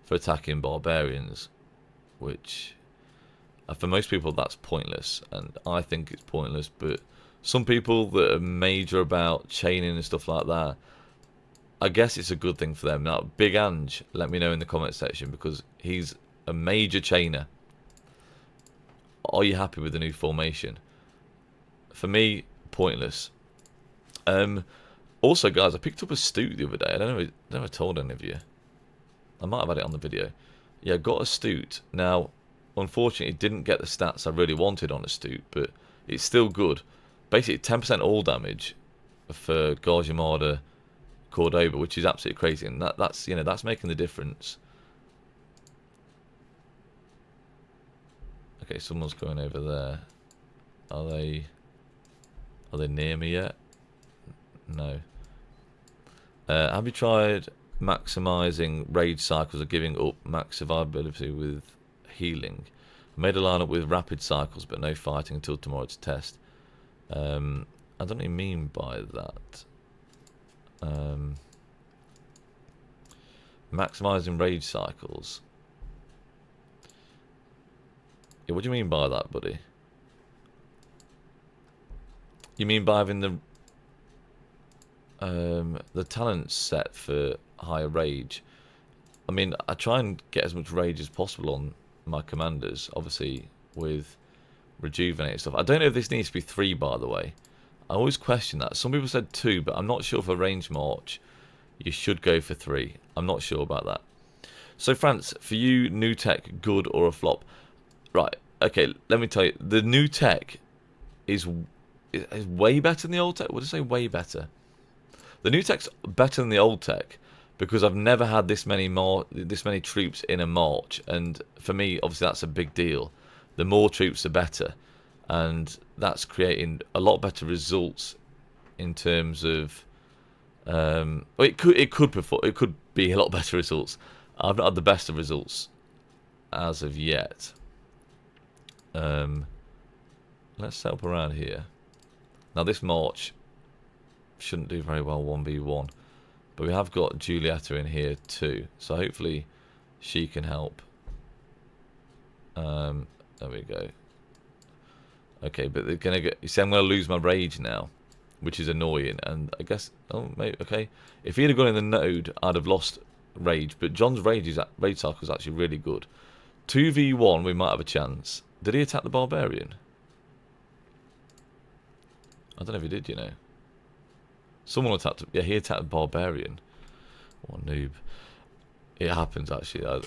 for attacking barbarians, which for most people that's pointless, and I think it's pointless. But some people that are major about chaining and stuff like that, I guess it's a good thing for them. Now, Big Ange, let me know in the comment section, because he's a major chainer. Are you happy with the new formation? For me, pointless. Also, guys, I picked up a Stoot the other day. I don't know if I told any of you. I might have had it on the video. Yeah, got a Stoot. Now, unfortunately, it didn't get the stats I really wanted on a Stoot, but it's still good. Basically, 10% all damage for Garjamada Cordoba, which is absolutely crazy, and that's you know, that's making the difference. Okay, someone's going over there. Are they near me yet? No. Have you tried maximizing rage cycles or giving up max survivability with healing? I made a lineup with rapid cycles, but no fighting until tomorrow's test. I don't know what you mean by that. Maximizing rage cycles. Yeah, what do you mean by that, buddy? You mean by having the talent set for higher rage? I mean, I try and get as much rage as possible on my commanders, obviously with rejuvenate stuff. I don't know if this needs to be 3, by the way. I always question that. Some people said 2, but I'm not sure for range march you should go for 3. I'm not sure about that. So, France, for you, new tech, good or a flop? Right, okay, let me tell you. The new tech is way better than the old tech. What did I say? Way better. The new tech's better than the old tech because I've never had this many troops in a march, and for me, obviously, that's a big deal. The more troops, the better, and that's creating a lot better results in terms of. It could be a lot better results. I've not had the best of results as of yet. Let's set up around here. Now this march shouldn't do very well 1v1, but we have got Giulietta in here too, so hopefully she can help. There we go. Okay, but they're gonna get. You see, I'm gonna lose my rage now, which is annoying. And I guess, oh, maybe okay. If he'd have gone in the node, I'd have lost rage. But John's rage cycle is actually really good. 2v1, we might have a chance, Did he attack the barbarian? I don't know if he did, you know. Someone attacked... Yeah, he attacked the barbarian. What a noob. It happens, actually. I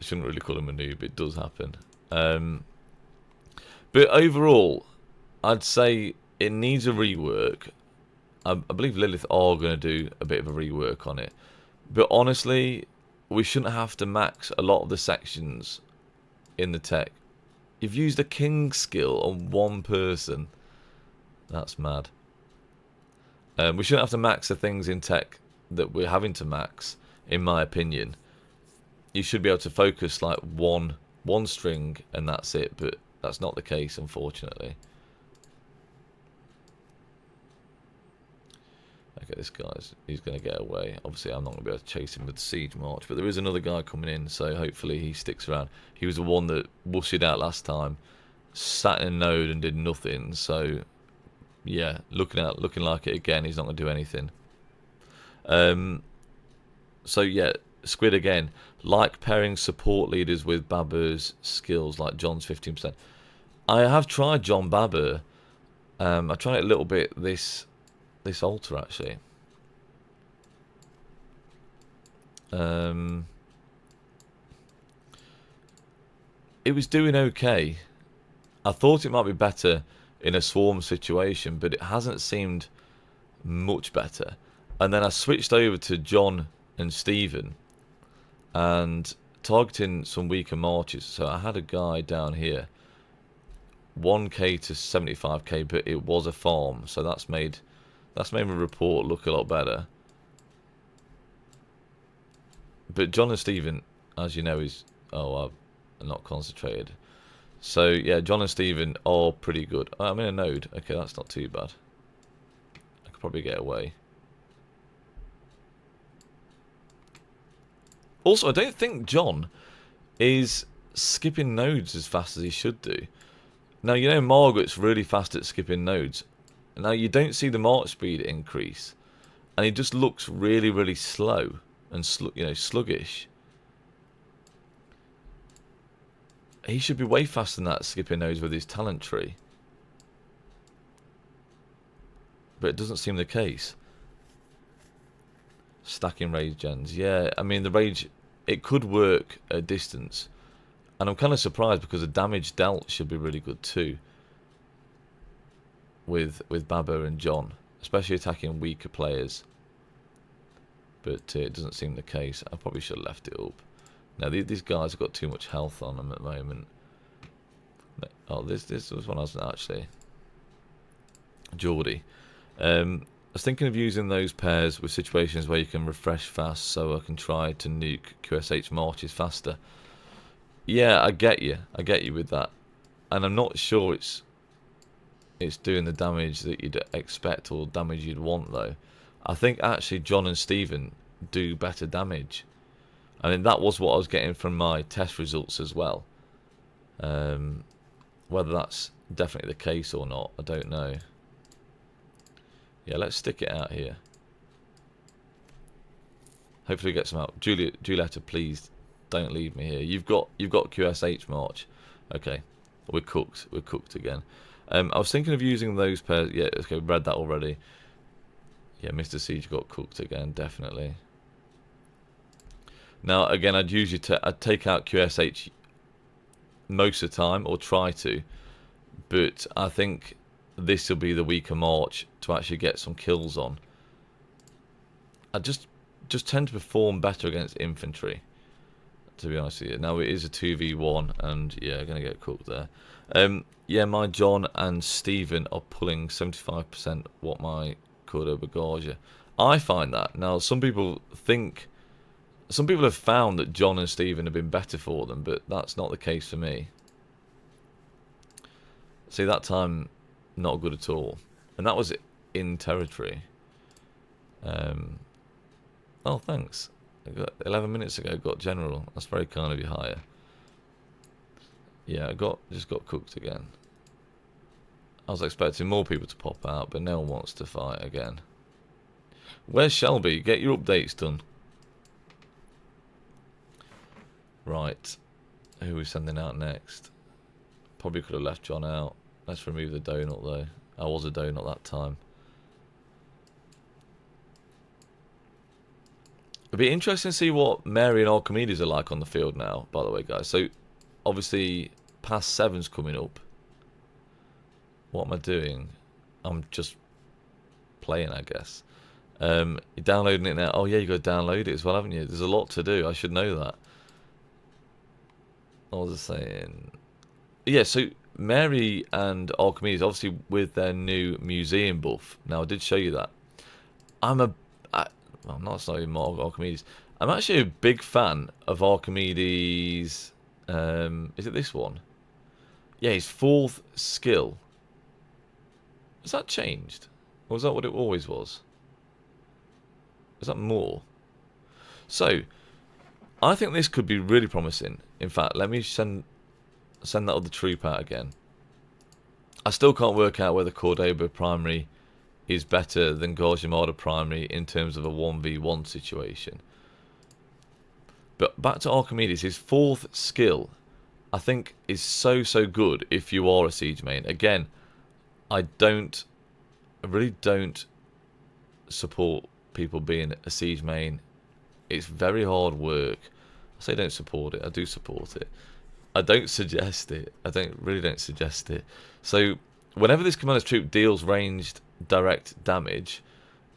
shouldn't really call him a noob. It does happen. But overall, I'd say it needs a rework. I believe Lilith are going to do a bit of a rework on it. But honestly, we shouldn't have to max a lot of the sections in the tech. You've used a king skill on one person. That's mad. We shouldn't have to max the things in tech that we're having to max, in my opinion. You should be able to focus like one string and that's it, but that's not the case, unfortunately. Okay, this guy's, he's going to get away. Obviously, I'm not going to be able to chase him with Siege March, but there is another guy coming in, so hopefully he sticks around. He was the one that wussied out last time, sat in a node and did nothing, so yeah, looking like it again, he's not going to do anything. So yeah, Squid again, like pairing support leaders with Babur's skills, like John's 15%. I have tried John Babur. I tried it a little bit this altar actually. It was doing okay. I thought it might be better in a swarm situation, but it hasn't seemed much better. And then I switched over to John and Stephen and targeting some weaker marches. So I had a guy down here, 1k to 75k, but it was a farm, so that's made my report look a lot better. But John and Stephen, as you know, is I'm not concentrated. So yeah, John and Stephen are pretty good. Oh, I'm in a node. Okay, that's not too bad. I could probably get away. Also, I don't think John is skipping nodes as fast as he should do. Now, you know Margaret's really fast at skipping nodes. Now, you don't see the march speed increase. And he just looks really, really slow and sluggish. He should be way faster than that skipping nodes with his talent tree. But it doesn't seem the case. Stacking rage gens. Yeah, I mean, the rage, it could work at distance. And I'm kind of surprised because the damage dealt should be really good too. With Babur and John. Especially attacking weaker players. But it doesn't seem the case. I probably should have left it up. Now, these guys have got too much health on them at the moment. Oh, this was one, wasn't it, actually? Geordie. I was thinking of using those pairs with situations where you can refresh fast, so I can try to nuke QSH marches faster. Yeah, I get you with that, and I'm not sure it's doing the damage that you'd expect or damage you'd want though. I think actually John and Stephen do better damage. I mean, that was what I was getting from my test results as well. Whether that's definitely the case or not, I don't know. Yeah, let's stick it out here. Hopefully we get some out. Julietta, please don't leave me here. You've got QSH March. Okay, we're cooked. We're cooked again. I was thinking of using those pairs. Yeah, okay, read that already. Yeah, Mr. Siege got cooked again, definitely. Now, again, I'd usually I'd take out QSH most of the time, or try to. But I think this will be the weaker march to actually get some kills on. I just tend to perform better against infantry, to be honest with you. Now, it is a 2v1, and yeah, going to get cooked there. Yeah, my John and Stephen are pulling 75% what my Cordo Bagaja. I find that. Now, some people have found that John and Stephen have been better for them, but that's not the case for me. See, that time, not good at all. And that was in territory. Oh, thanks. I got 11 minutes ago, got general. That's very kind of you, Hire. Yeah, just got cooked again. I was expecting more people to pop out, but no one wants to fight again. Where's Shelby? Get your updates done. Right. Who are we sending out next? Probably could have left John out. Let's remove the donut though. I was a donut that time. It'd be interesting to see what Mary and Archimedes are like on the field now, by the way, guys. So, obviously, past 7's coming up. What am I doing? I'm just playing, I guess. You're downloading it now. Oh, yeah, you got to download it as well, haven't you? There's a lot to do. I should know that. What was I saying? Yeah, so Mary and Archimedes, obviously, with their new museum buff. Now, I did show you that. Well, not even Archimedes. I'm actually a big fan of Archimedes. Is it this one? Yeah, his 4th skill. Has that changed? Or was that what it always was? Is that more? So, I think this could be really promising. In fact, let me send that other troop out again. I still can't work out whether Cordoba primary is better than Gorge Armada primary in terms of a 1v1 situation. But back to Archimedes, his 4th skill, I think, is so good if you are a siege main. Again, I really don't support people being a siege main. It's very hard work. I say don't support it. I do support it. I don't suggest it. Really don't suggest it. So whenever this commander's troop deals ranged direct damage,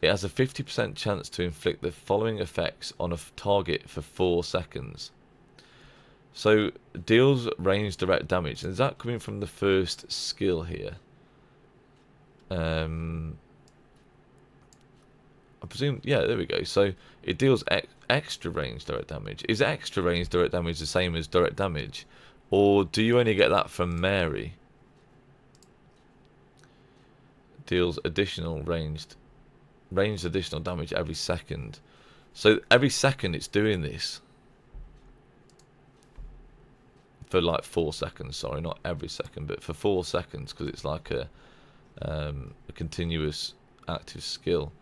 it has a 50% chance to inflict the following effects on a target for 4 seconds. So deals ranged direct damage. Is that coming from the first skill here? I presume, yeah, there we go. So it deals extra range direct damage. Is extra range direct damage the same as direct damage? Or do you only get that from Mary? Deals additional ranged additional damage every second. So every second it's doing this. For like 4 seconds, sorry, not every second, but for 4 seconds, because it's like a continuous active skill,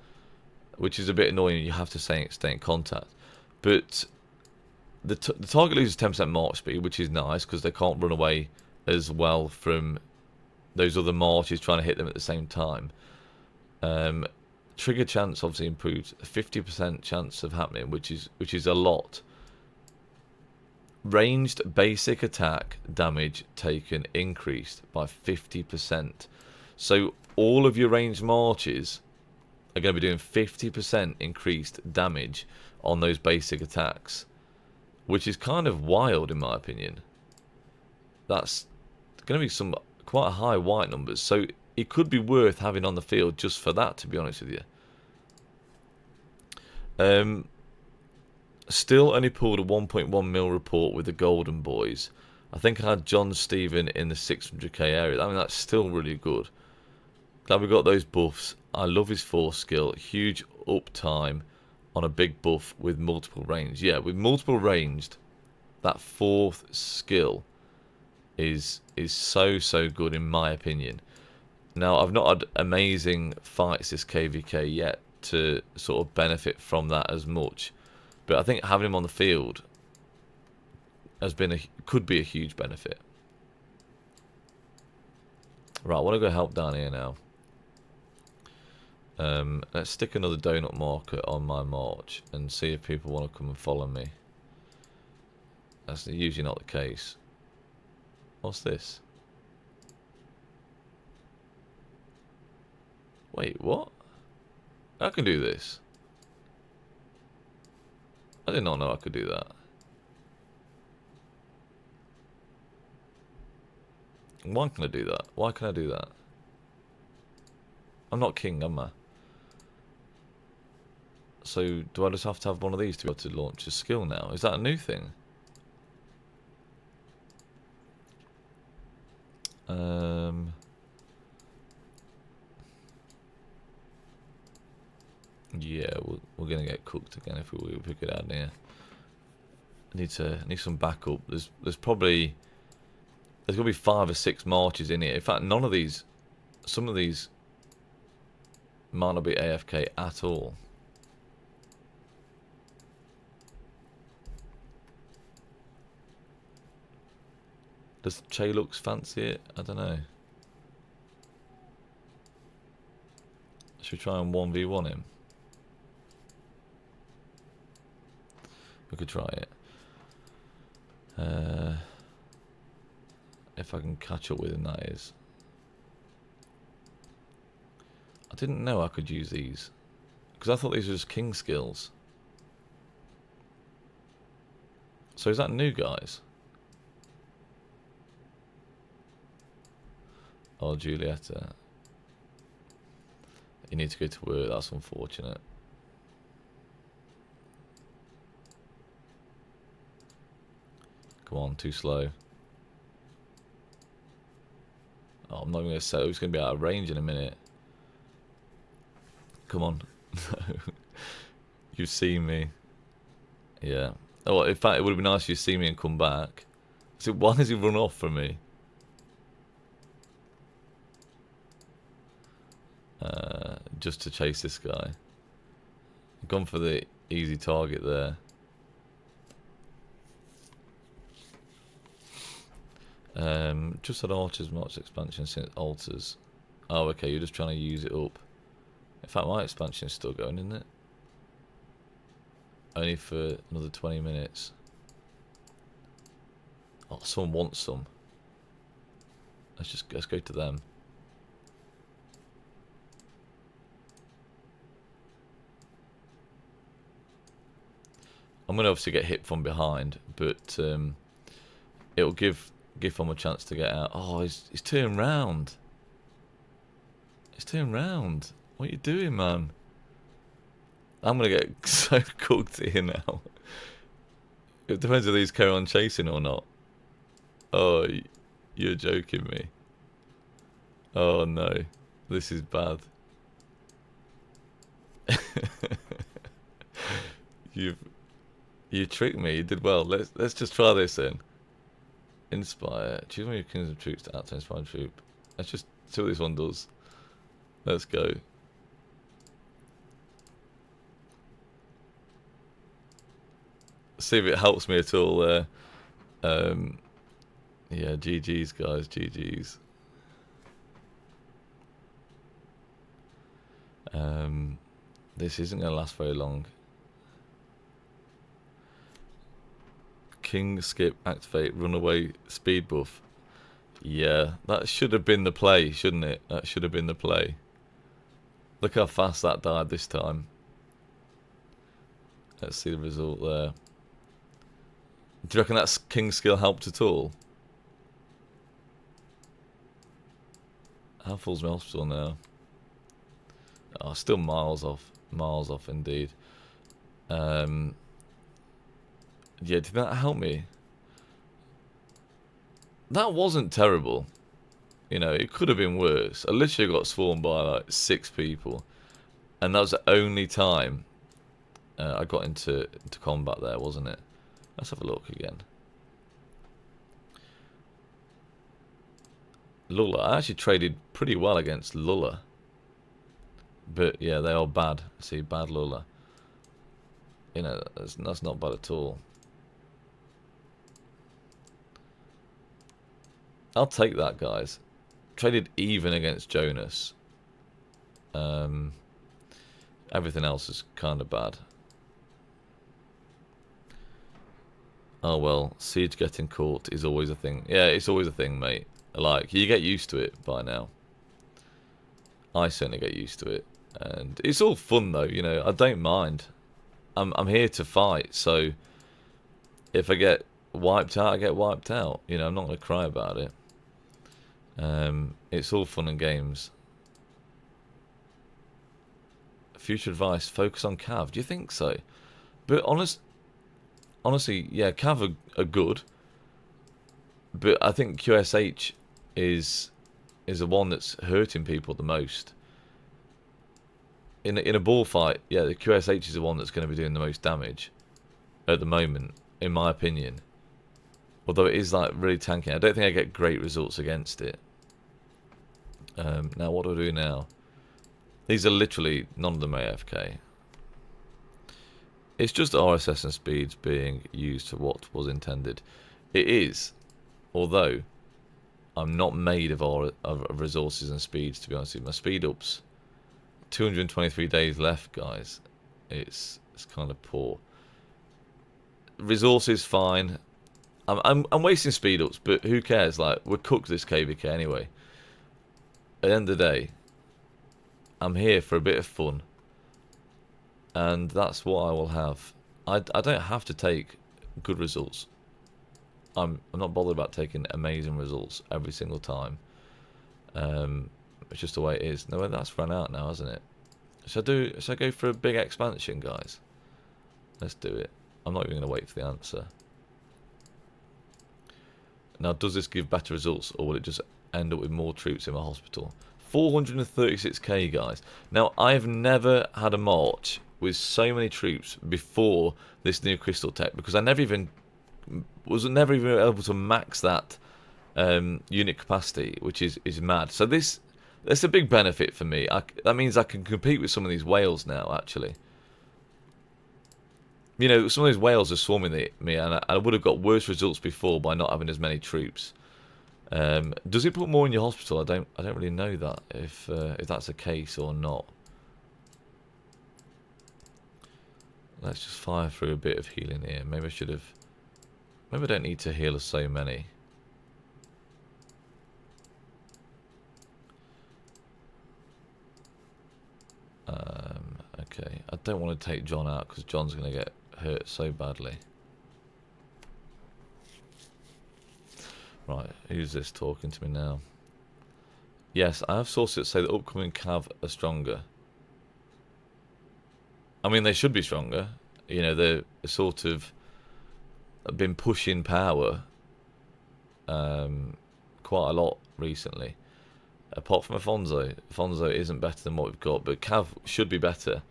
which is a bit annoying. You have to stay in contact. But the target loses 10% march speed, which is nice because they can't run away as well from those other marches trying to hit them at the same time. Trigger chance obviously improves, a 50% chance of happening, which is a lot. Ranged basic attack damage taken increased by 50%. So all of your ranged marches are going to be doing 50% increased damage on those basic attacks, which is kind of wild in my opinion. That's going to be some quite high white numbers, so it could be worth having on the field just for that, to be honest with you. Still only pulled a 1.1 mil report with the Golden Boys. I think I had John Stephen in the 600k area. I mean, that's still really good. Glad we got those buffs. I love his 4th skill. Huge uptime on a big buff with multiple range. Yeah, with multiple ranged, that 4th skill is so good in my opinion. Now, I've not had amazing fights this KVK yet to sort of benefit from that as much. But I think having him on the field could be a huge benefit. Right, I want to go help down here now. Let's stick another donut marker on my march and see if people want to come and follow me. That's usually not the case. What's this? Wait, what? I can do this. I did not know I could do that. Why can I do that? Why can I do that? I'm not king, am I? So, do I just have to have one of these to be able to launch a skill now? Is that a new thing? Yeah, we're gonna get cooked again if we get out here. I need some backup. There's gonna be 5 or 6 marches in here. In fact, none of these, some of these might not be AFK at all. Does Chaelux fancy it? I don't know. Should we try and 1v1 him? We could try it. If I can catch up with him, that is. I didn't know I could use these. Because I thought these were just king skills. So is that new, guys? Oh, Julieta. You need to go to work, that's unfortunate. Come on, too slow. Oh, I'm not even going to say he's going to be out of range in a minute. Come on. You've seen me. Yeah. Oh, in fact, it would have been nice if you see me and come back. So why does he run off from me? Just to chase this guy. Gone for the easy target there. Just had Archer's March expansion since Altars. Oh, okay, you're just trying to use it up. In fact, my expansion is still going, isn't it? Only for another 20 minutes. Oh, someone wants some. Let's go to them. I'm going to obviously get hit from behind, but it'll give Gifom a chance to get out. Oh, he's turned round. He's turned round. What are you doing, man? I'm going to get so cooked here now. It depends if these carry on chasing or not. Oh, you're joking me. Oh, no. This is bad. You tricked me. You did well. Let's just try this then. Inspire. Choose one of your kings of troops to act to inspire troop. Let's just see what this one does. Let's go. See if it helps me at all there. Yeah, GG's guys, GG's. This isn't going to last very long. King, skip, activate, runaway, speed buff. Yeah, that should have been the play, shouldn't it? That should have been the play. Look how fast that died this time. Let's see the result there. Do you reckon that king skill helped at all? How full's my hospital now? Oh, still miles off. Miles off indeed. Yeah, did that help me? That wasn't terrible. You know, it could have been worse. I literally got swarmed by like 6 people. And that was the only time I got into combat there, wasn't it? Let's have a look again. Lulla. I actually traded pretty well against Lulla. But yeah, they are bad. See, bad Lulla. You know, that's not bad at all. I'll take that, guys. Traded even against Jonas. Everything else is kind of bad. Oh well, siege getting caught is always a thing. Yeah, it's always a thing, mate. Like, you get used to it by now. I certainly get used to it. And it's all fun though, you know, I don't mind. I'm here to fight, so if I get wiped out, I get wiped out. You know, I'm not going to cry about it. It's all fun and games. Future advice, focus on Cav. Do you think so? But honestly, yeah, Cav are good. But I think QSH is the one that's hurting people the most. In a ball fight, yeah, the QSH is the one that's going to be doing the most damage at the moment, in my opinion. Although it is like really tanky. I don't think I get great results against it. Now what do I do now? These are literally, none of them AFK. It's just RSS and speeds being used for what was intended. It is, although I'm not made of resources and speeds, to be honest with you. My speed up's 223 days left, guys. It's kind of poor. Resources fine. I'm wasting speed ups, but who cares? Like, we're cooked this KVK anyway. At the end of the day, I'm here for a bit of fun, and that's what I will have. I don't have to take good results. I'm not bothered about taking amazing results every single time. It's just the way it is. No, that's run out now, hasn't it? Should I go for a big expansion, guys? Let's do it. I'm not even going to wait for the answer. Now, does this give better results, or will it just end up with more troops in my hospital? 436k, guys. Now, I've never had a march with so many troops before this new crystal tech, because I was never even able to max that unit capacity, which is mad. So that's a big benefit for me. That means I can compete with some of these whales now, actually. You know, some of these whales are swarming me, and I would have got worse results before by not having as many troops. Does it put more in your hospital? I don't really know that, if that's the case or not. Let's just fire through a bit of healing here. Maybe I should have. Maybe I don't need to heal so many. Okay, I don't want to take John out because John's going to get hurt so badly. Right, who's this talking to me now? Yes, I have sources that say that upcoming Cav are stronger. I mean, they should be stronger. You know, they're sort of been pushing power quite a lot recently. Apart from Afonso. Afonso isn't better than what we've got, but Cav should be better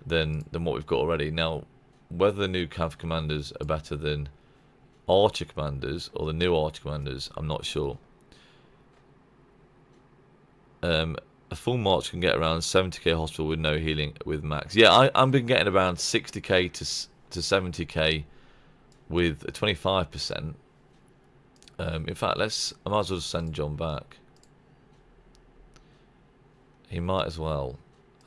than what we've got already. Now, whether the new Cav commanders are better than Archer commanders or the new Archer commanders, I'm not sure. A full march can get around 70k hospital with no healing with max. Yeah, I've been getting around 60k to 70k with a 25%. In fact, I might as well send John back. He might as well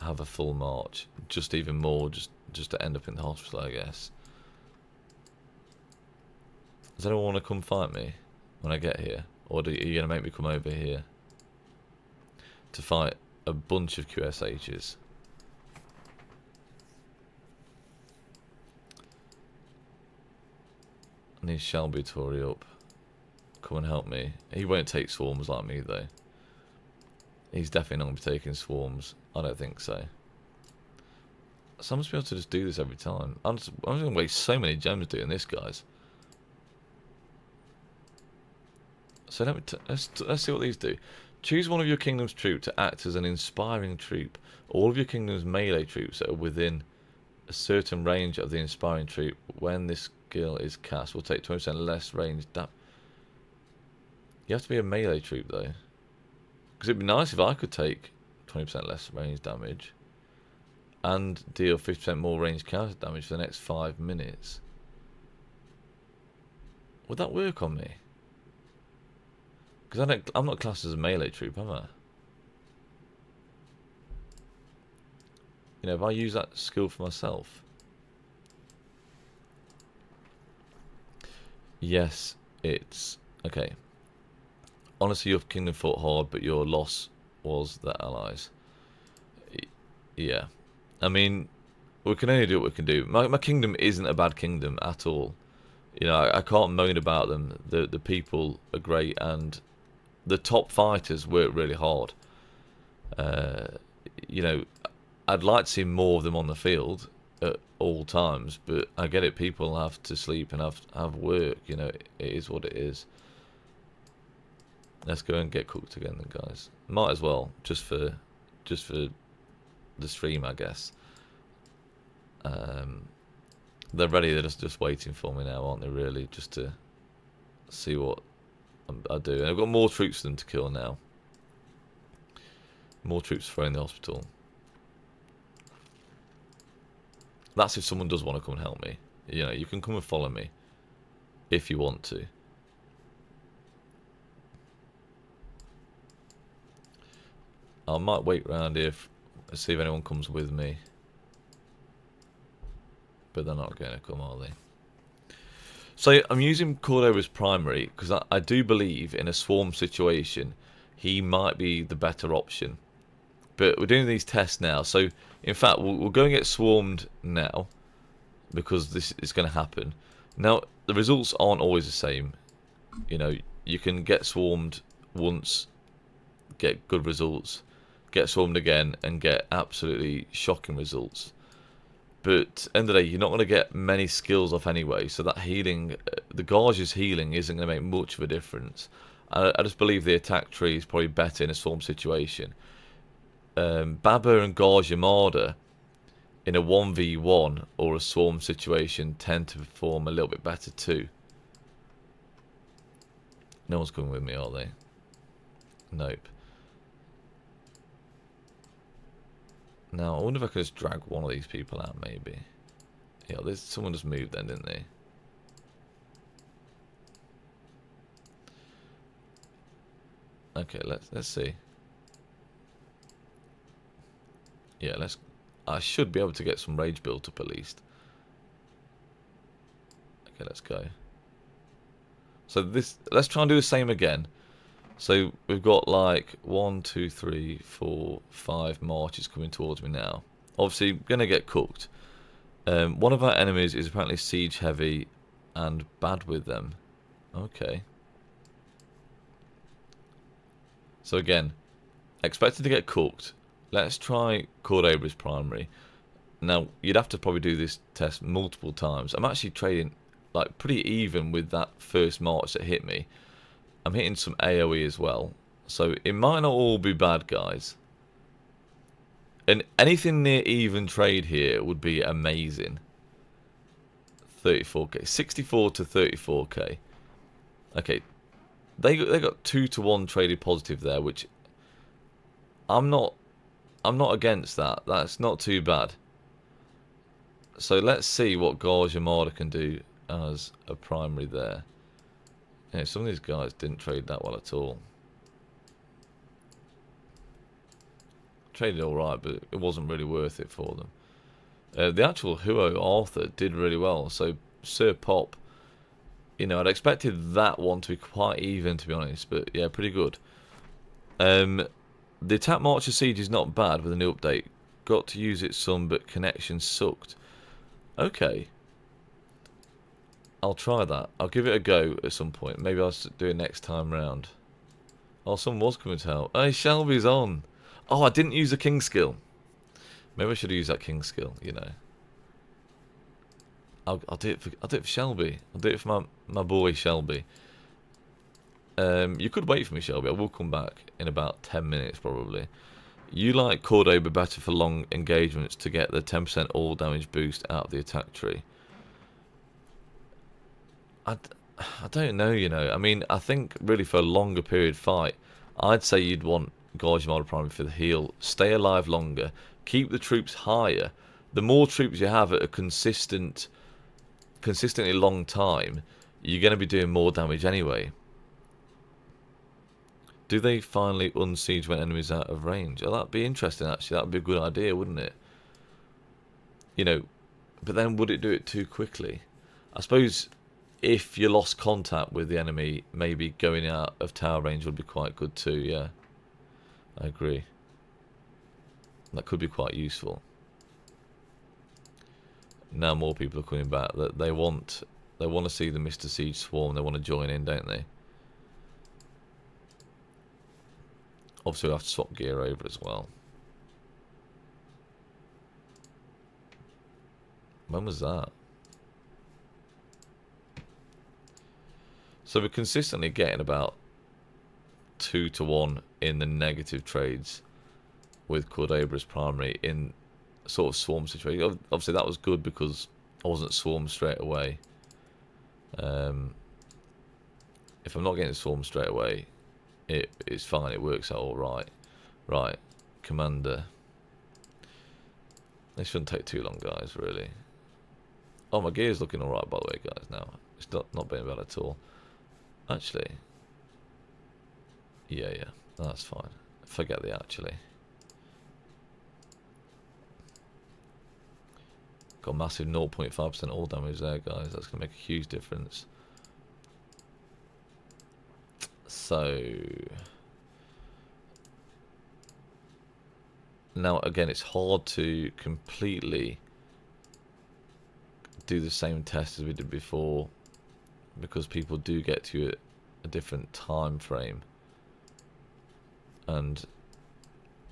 have a full march, just even more, just to end up in the hospital, I guess. Does anyone want to come fight me when I get here, or are you going to make me come over here to fight a bunch of QSHs? I need Shelby to hurry up. Come and help me. He won't take swarms like me, though. He's definitely not going to be taking swarms. I don't think so. So I must be able to just do this every time. I'm just going to waste so many gems doing this, guys. So let's see what these do. Choose one of your kingdom's troops to act as an inspiring troop. All of your kingdom's melee troops that are within a certain range of the inspiring troop. When this skill is cast, will take 20% less range. You have to be a melee troop, though. Because it'd be nice if I could take 20% less range damage and deal 50% more range counter damage for the next 5 minutes. Would that work on me? Because I'm not classed as a melee troop, am I? You know, if I use that skill for myself. Yes, it's okay. Honestly, your kingdom fought hard, but your loss was the allies. Yeah. I mean, we can only do what we can do. My kingdom isn't a bad kingdom at all. You know, I can't moan about them. The people are great, and the top fighters work really hard. You know, I'd like to see more of them on the field at all times, but I get it. People have to sleep and have work. You know, it is what it is. Let's go and get cooked again, then, guys. Might as well, just for the stream, I guess. They're ready. They're just waiting for me now, aren't they? Really, just to see what I do. And I've got more troops for them to kill now. More troops to throw in the hospital. That's if someone does want to come and help me. You know, you can come and follow me if you want to. I might wait around here and see if anyone comes with me. But they're not going to come, are they? So I'm using Cordoba's primary because I do believe in a swarm situation he might be the better option. But we're doing these tests now, so in fact we'll go and get swarmed now because this is going to happen. Now the results aren't always the same. You know, you can get swarmed once, get good results, get swarmed again and get absolutely shocking results. But end of the day, you're not going to get many skills off anyway, so that healing, the Gauge's healing isn't going to make much of a difference. I just believe the attack tree is probably better in a swarm situation. Baba and Gauge Armada in a 1v1 or a swarm situation tend to perform a little bit better too. No one's coming with me, are they? Nope. Now, I wonder if I could just drag one of these people out, maybe. Yeah, someone just moved then, didn't they? Okay, let's see. Yeah, I should be able to get some rage built up at least. Okay, let's go. So let's try and do the same again. So we've got like 1, 2, 3, 4, 5 marches coming towards me now. Obviously, gonna get cooked. One of our enemies is apparently siege heavy and bad with them. Okay. So again, expected to get cooked. Let's try Cordoba's primary. Now, you'd have to probably do this test multiple times. I'm actually trading like pretty even with that first march that hit me. I'm hitting some AoE as well. So it might not all be bad, guys. And anything near even trade here would be amazing. 34k. 64 to 34k. Okay. They got 2 to 1 traded positive there, which I'm not against that. That's not too bad. So let's see what Gauge Armada can do as a primary there. Yeah, some of these guys didn't trade that well at all. Traded alright, but it wasn't really worth it for them. The actual Huo Arthur did really well. So Sir Pop, you know, I'd expected that one to be quite even, to be honest. But yeah, pretty good. The attack Marcher Siege is not bad with a new update. Got to use it some, but connection sucked. Okay. I'll try that. I'll give it a go at some point. Maybe I'll do it next time round. Oh, someone was coming to help. Hey, Shelby's on. Oh, I didn't use the king skill. Maybe I should use that king skill, you know. I'll do it for Shelby. I'll do it for my boy Shelby. You could wait for me, Shelby. I will come back in about 10 minutes probably. You like Cordoba better for long engagements to get the 10% all damage boost out of the attack tree. I don't know, you know. I mean, I think really for a longer period fight, I'd say you'd want Gauge Armada primary for the heal. Stay alive longer. Keep the troops higher. The more troops you have at a consistently long time, you're going to be doing more damage anyway. Do they finally unsiege when enemies out of range? Oh, that'd be interesting, actually. That would be a good idea, wouldn't it? You know, but then would it do it too quickly? I suppose if you lost contact with the enemy, maybe going out of tower range would be quite good too, yeah. I agree. That could be quite useful. Now more people are coming back. That they want to see the Mr. Siege swarm. They want to join in, don't they? Obviously, we'll have to swap gear over as well. When was that? So we're consistently getting about 2 to 1 in the negative trades with Cordoba's primary in sort of swarm situation. Obviously, that was good because I wasn't swarmed straight away. If I'm not getting swarmed straight away, it's fine. It works out all right. Right, Commander. This shouldn't take too long, guys. Really. Oh, my gear's looking all right, by the way, guys. Now it's not being bad at all. Actually, yeah, that's fine. Forget the actually. Got a massive 0.5% all damage there, guys. That's going to make a huge difference. So now again, it's hard to completely do the same test as we did before, because people do get to you at a different time frame, and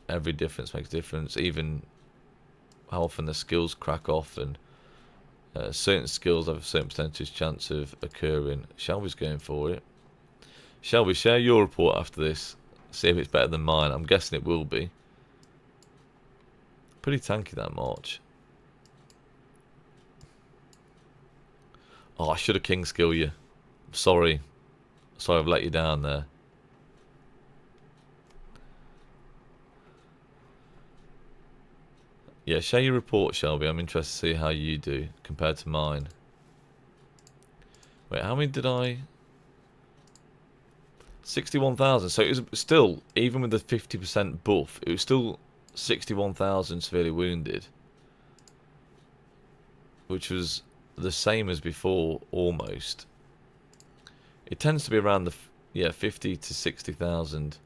every difference makes a difference. Even how often the skills crack off, and certain skills have a certain percentage chance of occurring. Shelby's going for it. Shelby, share your report after this. See if it's better than mine. I'm guessing it will be. Pretty tanky, that March. Oh, I should have king skill you. Sorry. Sorry I've let you down there. Yeah, share your report, Shelby. I'm interested to see how you do compared to mine. Wait, how many did I... 61,000. So it was still, even with the 50% buff, it was still 61,000 severely wounded. Which was the same as before, almost. It tends to be around the 50 to 60,000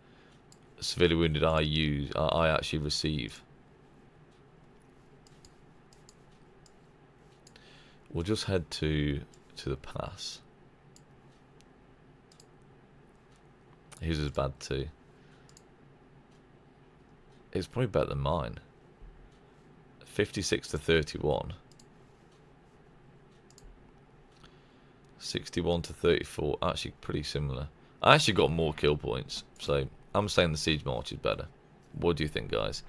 severely wounded I actually receive. We'll just head to the pass. His is bad too. It's probably better than mine. 56 to 31. 61 to 34. Actually pretty similar. I actually got more kill points, so I'm saying the Siege March is better. What do you think, guys?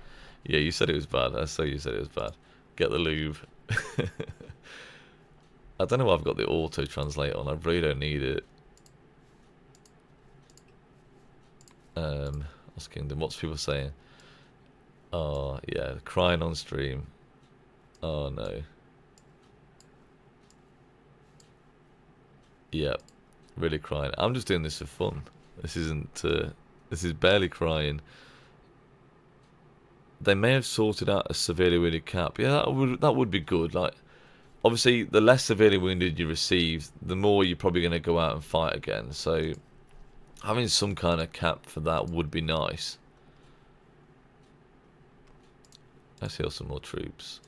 Yeah, you said it was bad. I saw you said it was bad. Get the Louvre. I don't know why I've got the auto translate on. I really don't need it. Lost Kingdom. What's people saying? Oh yeah, crying on stream. Oh no. Yep, really crying. I'm just doing this for fun. This isn't. This is barely crying. They may have sorted out a severely wounded cap. Yeah, that would be good. Like, obviously, the less severely wounded you receive, the more you're probably going to go out and fight again. So, having some kind of cap for that would be nice. Let's heal some more troops.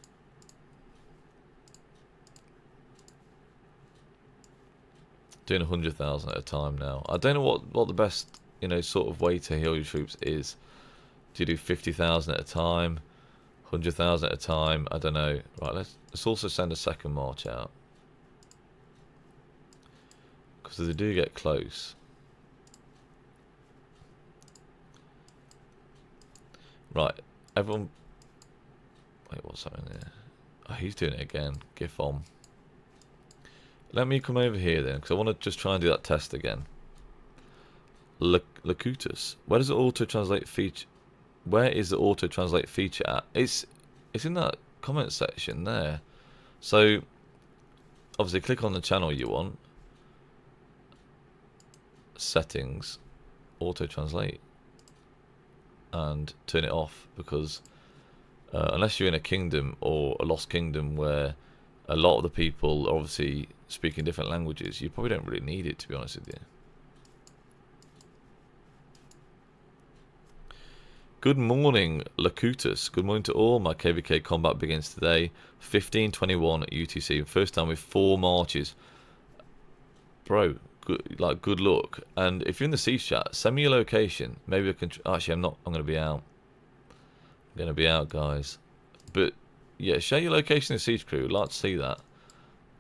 Doing 100,000 at a time now. I don't know what the best, sort of way to heal your troops is. Do you do 50,000 at a time? 100,000 at a time? I don't know. Right, let's also send a second march out. Because they do get close. Right, everyone... Wait, what's happening there? Oh, he's doing it again. GIF on. Let me come over here then, because I want to just try and do that test again. Locutus. Where does the auto-translate feature... Where is the auto-translate feature at? It's in that comment section there. So, obviously click on the channel you want. Settings. Auto-translate. And turn it off, because unless you're in a kingdom or a lost kingdom where a lot of the people are obviously speaking different languages, you probably don't really need it, to be honest with you. Good morning, Locutus. Good morning to all. My KVK combat begins today. 15:21 at UTC. First time with 4 marches. Bro, good luck. And if you're in the siege chat, send me your location. Maybe I can... Actually, I'm not. I'm going to be out. I'm going to be out, guys. But, yeah, share your location in the siege crew. I'd like to see that.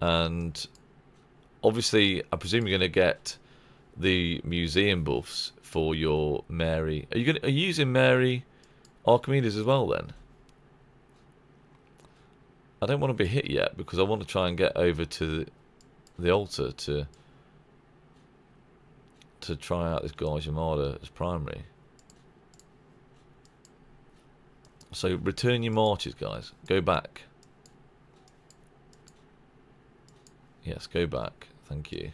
And, obviously, I presume you're going to get the museum buffs for your Mary. Are you using Mary Archimedes as well then? I don't want to be hit yet because I want to try and get over to the altar to try out this Gauge Armada as primary. So return your marches, guys. Go back. Yes, go back. Thank you.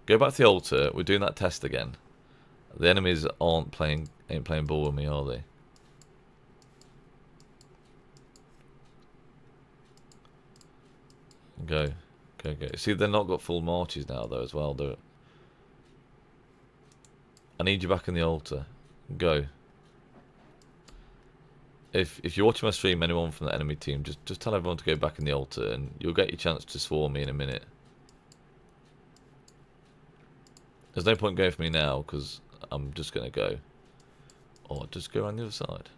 Go back to the altar. We're doing that test again. The enemies ain't playing ball with me, are they? Go. Go, go. See, they're not got full marches now, though, as well. I need you back in the altar. Go. If you're watching my stream, anyone from the enemy team, just tell everyone to go back in the altar, and you'll get your chance to swarm me in a minute. There's no point going for me now, because I'm just going to go. Or just go around the other side.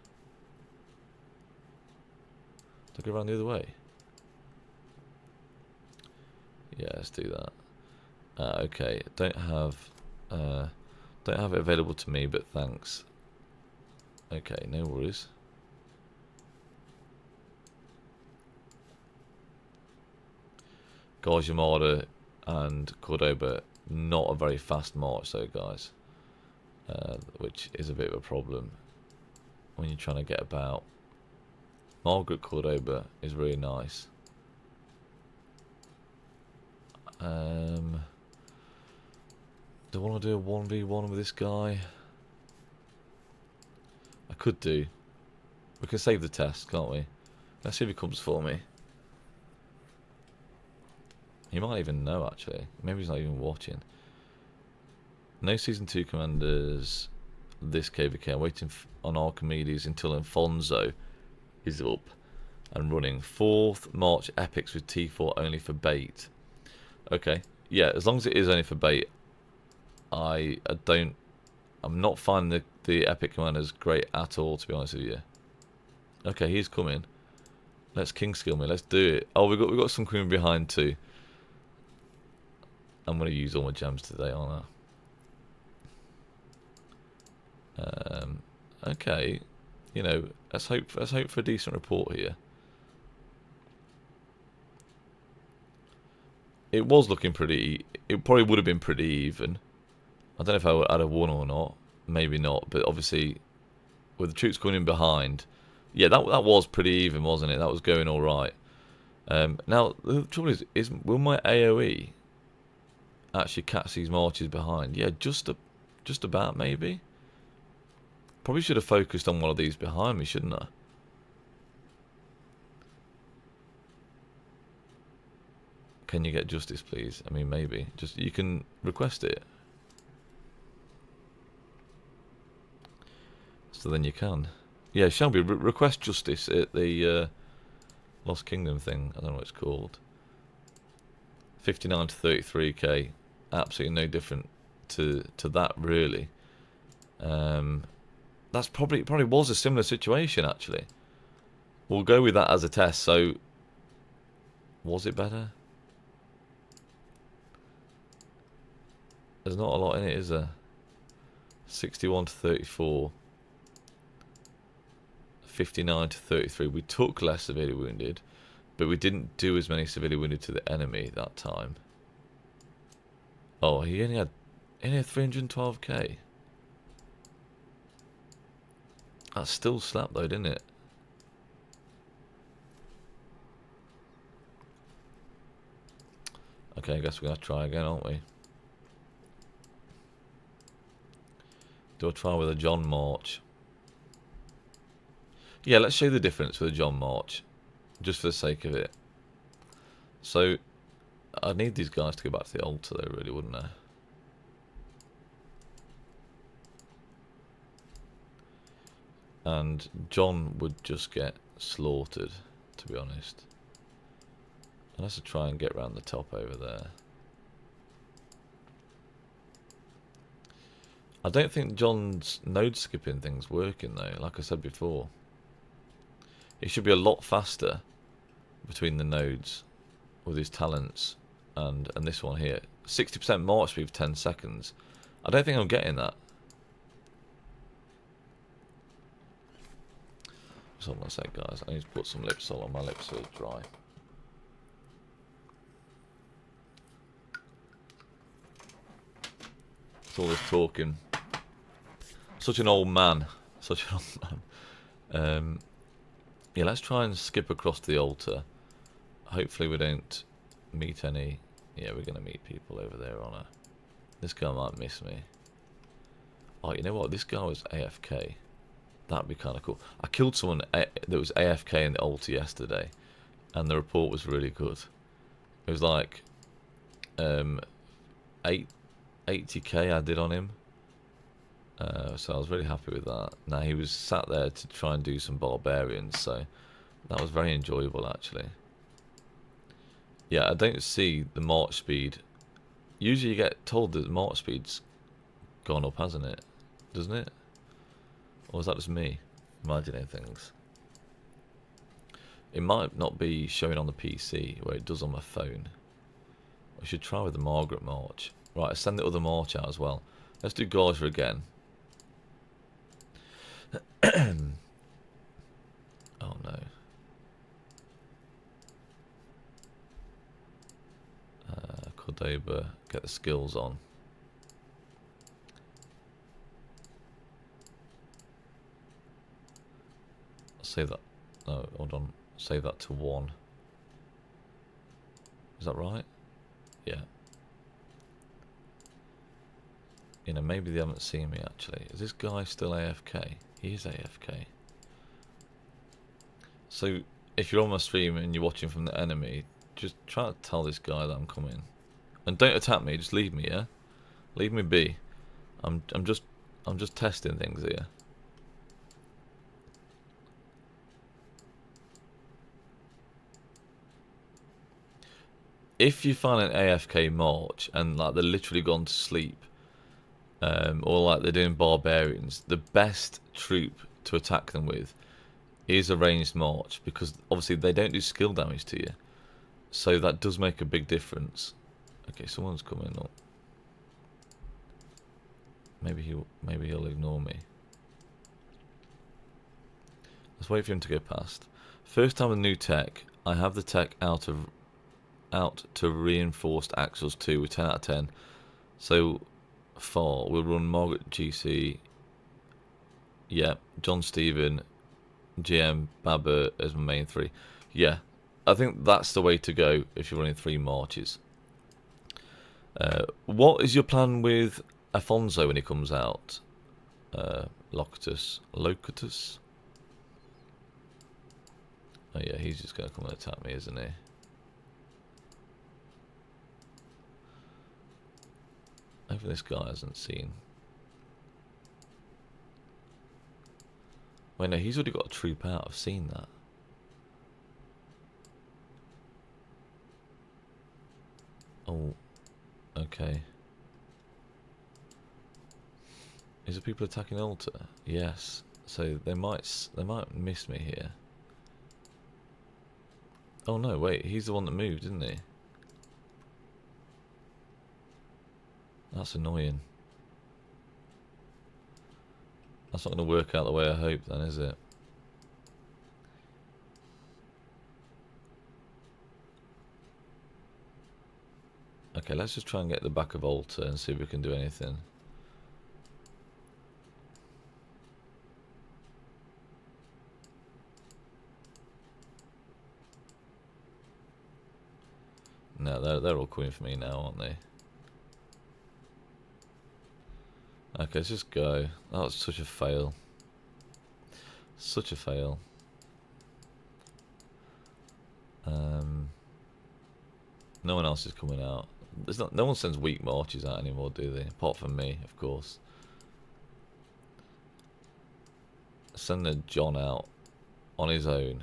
Do I go around the other way? Yeah, let's do that. Okay, don't have it available to me, but thanks. Okay, no worries. Gorge Armada and Cordoba, not a very fast march though, guys. Which is a bit of a problem when you're trying to get about. Margaret Cordoba is really nice. Do I want to do a 1v1 with this guy? I could do. We can save the test, can't we? Let's see if he comes for me. He might even know, actually. Maybe he's not even watching. No Season 2 commanders this KVK. I'm waiting on Archimedes until Alfonso is up and running. 4th March epics with T4 only for bait. Okay. Yeah, as long as it is only for bait, I'm not finding the epic commanders great at all, to be honest with you. Okay, he's coming. Let's king skill me. Let's do it. Oh, we got some queen behind too. I'm going to use all my gems today, aren't I? Okay, you know, let's hope for a decent report here. It was looking pretty. It probably would have been pretty even. I don't know if I'd have won or not. Maybe not. But obviously, with the troops coming in behind, yeah, that was pretty even, wasn't it? That was going all right. Now the trouble is will my AOE actually catch these marches behind? Yeah, just about maybe. Probably should have focused on one of these behind me, shouldn't I? Can you get justice, please? I mean, maybe. Just you can request it. So then you can. Yeah, Shelby, request justice at the Lost Kingdom thing. I don't know what it's called. 59 to 33k. Absolutely no different to that, really. That's probably was a similar situation, actually. We'll go with that as a test. So, was it better? There's not a lot in it, is there? 61 to 34. 59 to 33. We took less severely wounded, but we didn't do as many severely wounded to the enemy that time. Oh, he only had 312k. That still slapped though, didn't it? Okay, I guess we're gonna have to try again, aren't we? Do I try with a John March? Yeah, let's show the difference with a John March, just for the sake of it. So, I need these guys to go back to the altar, though, really, wouldn't I? And John would just get slaughtered, to be honest. Unless I try and get around the top over there. I don't think John's node skipping thing's working, though, like I said before. It should be a lot faster between the nodes with his talents and this one here. 60% march speed for 10 seconds. I don't think I'm getting that. Just hold on a sec, guys. I need to put some lip salt on. My lips are dry. It's all this talking. Such an old man. Such an old man. Yeah, let's try and skip across to the altar. Hopefully we don't meet any... Yeah, we're going to meet people over there on a... This guy might miss me. Oh, you know what? This guy was AFK. That'd be kind of cool. I killed someone that was AFK in the altar yesterday, and the report was really good. It was like 80k I did on him. So I was really happy with that. Now he was sat there to try and do some barbarians, so that was very enjoyable actually. Yeah, I don't see the march speed. Usually you get told that the march speed's gone up, hasn't it? Doesn't it? Or is that just me imagining things? It might not be showing on the PC where it does on my phone. I should try with the Margaret March. Right, I send the other march out as well. Let's do Gauger again. Oh no. Cordoba, get the skills on. I'll save that. No, hold on. Save that to 1. Is that right? Yeah. You know, maybe they haven't seen me actually. Is this guy still AFK? He is AFK. So, if you're on my stream and you're watching from the enemy, just try to tell this guy that I'm coming. And don't attack me, just leave me, yeah? Leave me be. I'm just testing things here. If you find an AFK march and like they're literally gone to sleep, or like they're doing barbarians, the best troop to attack them with is a ranged march, because obviously they don't do skill damage to you, so that does make a big difference. Okay, someone's coming up. Maybe he'll ignore me. Let's wait for him to go past. First time with new tech. I have the tech out to reinforced axles 2 with 10 out of 10. So far we'll run Margaret GC. Yeah, John Stephen, GM, Baba as my main 3. Yeah, I think that's the way to go if you're running 3 marches. What is your plan with Afonso when he comes out? Locutus. Oh yeah, he's just going to come and attack me, isn't he? Hopefully this guy hasn't seen. Wait, no, he's already got a troop out. I've seen that. Oh, okay. Is there people attacking Altar? Yes. So they might miss me here. Oh no, wait, he's the one that moved, isn't he? That's annoying. That's not going to work out the way I hope then, is it? Okay, let's just try and get the back of Altar and see if we can do anything. No, they're all coming for me now, aren't they? Okay, let's just go. That was such a fail. Such a fail. No one else is coming out. No one sends weak marches out anymore, do they? Apart from me, of course. Sending John out on his own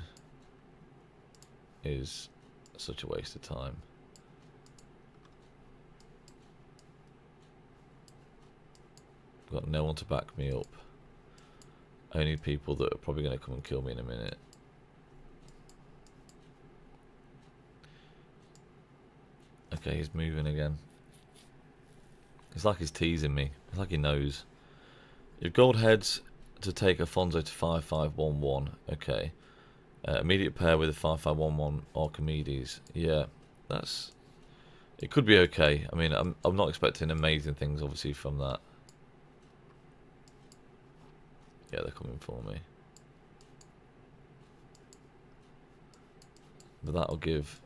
is such a waste of time. Got no one to back me up. Only people that are probably going to come and kill me in a minute. Okay, he's moving again. It's like he's teasing me. It's like he knows. Your gold heads to take Afonso to 5511. Okay. Immediate pair with a 5511 Archimedes. Yeah, that's... It could be okay. I mean, I'm not expecting amazing things, obviously, from that. Yeah, they're coming for me. But that'll give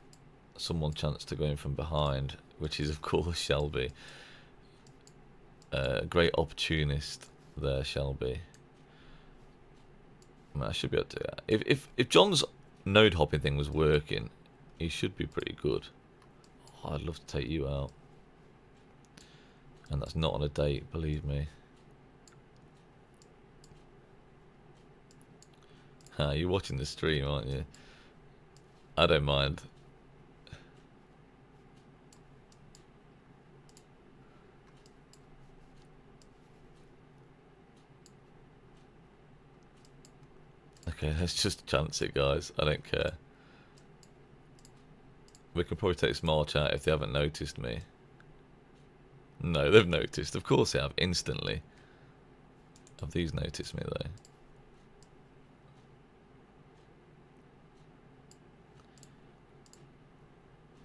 someone chance to go in from behind, which is, of course, Shelby. Great opportunist there, Shelby. I mean, I should be able to do that. If John's node hopping thing was working, he should be pretty good. Oh, I'd love to take you out. And that's not on a date, believe me. You're watching the stream, aren't you? I don't mind. Okay, let's just chance it, guys. I don't care. We can probably take this march out if they haven't noticed me. No, they've noticed. Of course they have, instantly. Have these noticed me, though?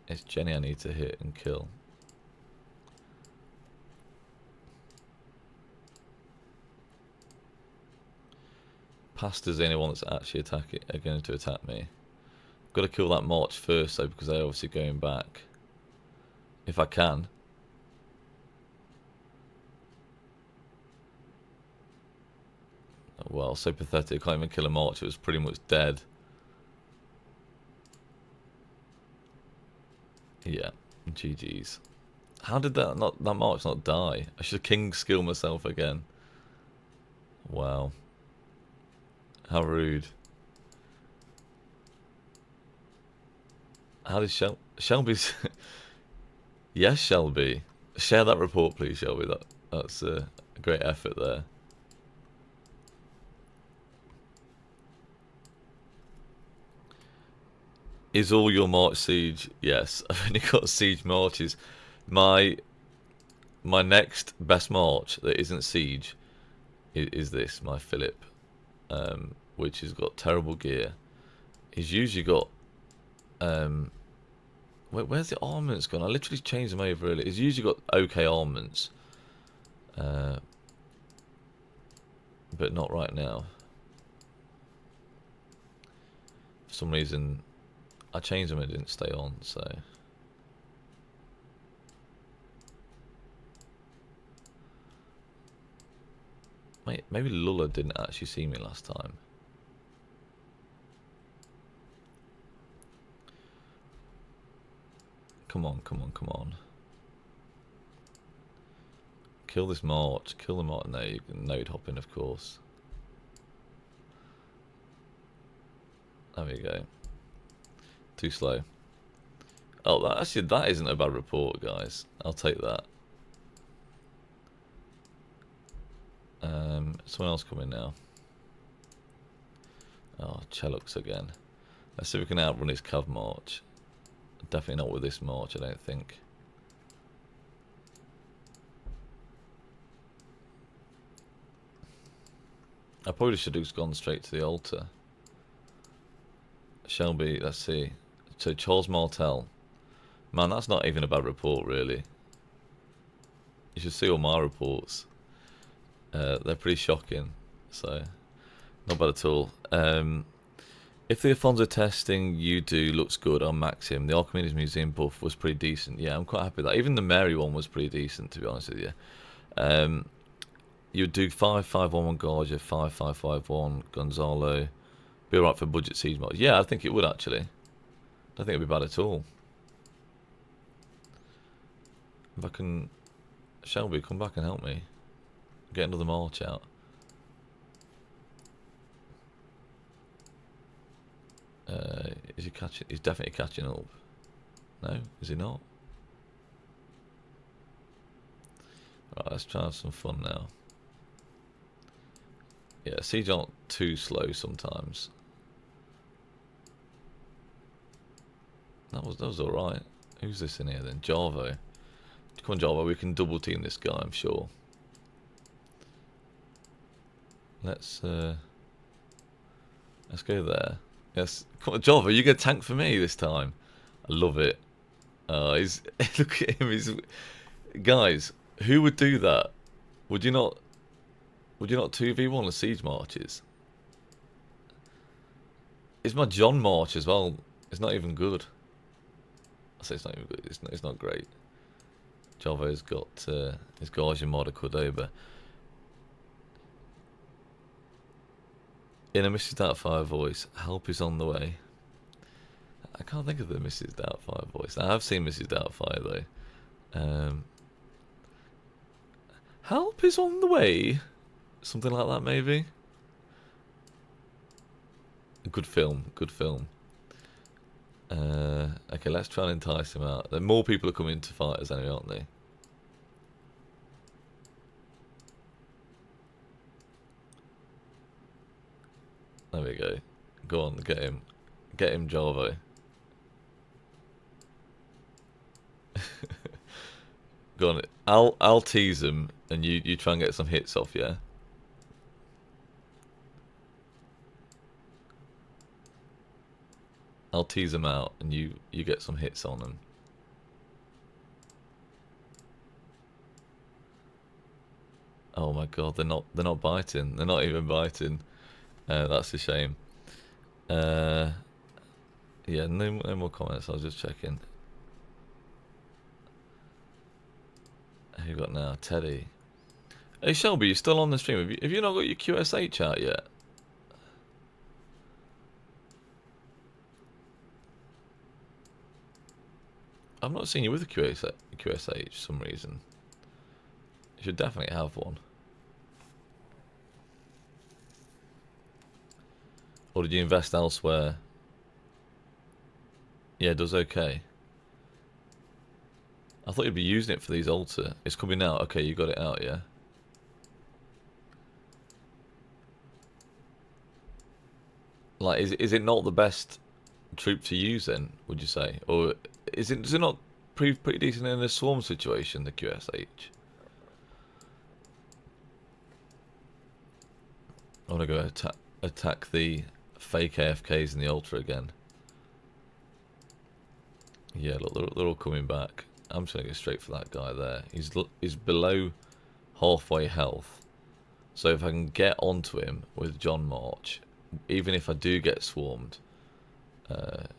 It's Jenny I need to hit and kill. Pasta's the only one that's actually going to attack me. Got to kill that march first, though, because they're obviously going back. If I can. Well, so pathetic. Can't even kill a march. It was pretty much dead. Yeah, GG's. How did that march not die? I should king skill myself again. Wow. How rude. How did Shelby's... Yes, Shelby. Share that report, please, Shelby. That's a great effort there. Is all your march siege? Yes. I've only got siege marches. My next best march that isn't siege is this, my Philip, which has got terrible gear. He's usually got where's the armaments gone? I literally changed them over earlier. He's usually got okay armaments, but not right now. For some reason, I changed them and it didn't stay on, so. Mate, maybe Lulla didn't actually see me last time. Come on, come on, come on. Kill this march. Kill the march. No, you can node hop in, of course. There we go. Too slow. Oh, actually, that isn't a bad report, guys. I'll take that. Someone else coming now. Oh, Chelux again. Let's see if we can outrun his Cav march. Definitely not with this march, I don't think. I probably should have just gone straight to the altar. Shelby, let's see. So Charles Martel. Man, that's not even a bad report, really. You should see all my reports. They're pretty shocking, so not bad at all. If the Afonso testing you do looks good, I'll max him. The Archimedes Museum buff was pretty decent. Yeah, I'm quite happy with that. Even the Mary one was pretty decent, to be honest with you. You would do 5511 Garja, 5551 Gonzalo. Be alright for budget siege mods. Yeah, I think it would actually. I don't think it'd be bad at all. If I can... Shelby, come back and help me. Get another march out. Is he catching? He's definitely catching up. No, is he not? Right, let's try some fun now. Yeah, siege aren't too slow sometimes. That was all right. Who's this in here then? Jarvo. Come on, Jarvo. We can double team this guy, I'm sure. Let's go there. Yes, come on, Jarvo. You get a tank for me this time. I love it. He's look at him. He's guys. Who would do that? Would you not? Would you not 2v1 the siege marches? It's my John march as well. It's not even good. I say it's not even good. It's not great. Javo's got his Guardian mod of Cordoba. In a Mrs. Doubtfire voice, help is on the way. I can't think of the Mrs. Doubtfire voice. I have seen Mrs. Doubtfire though. Help is on the way. Something like that, maybe. Good film. Good film. Okay, let's try and entice him out. More people are coming to fight us anyway, aren't they? There we go. Go on, get him. Get him, Jarvo. Go on. I'll tease him, and you try and get some hits off, yeah? I'll tease him out, and you get some hits on him. Oh my god, they're not biting. They're not even biting. That's a shame. Yeah, no more comments. I was just checking. Who you got now? Teddy. Hey Shelby, you're still on the stream. Have you not got your QSH out yet? I've not seen you with a QSH for some reason. You should definitely have one. Or did you invest elsewhere? Yeah, it does okay. I thought you'd be using it for these altar. It's coming out. Okay, you got it out, yeah? Like, is it not the best troop to use then, would you say? Or does it not pretty decent in a swarm situation, the QSH? I want to go attack the fake AFKs in the Ultra again. Yeah, look, they're all coming back. I'm just going to go straight for that guy there. He's below halfway health. So if I can get onto him with John March, even if I do get swarmed,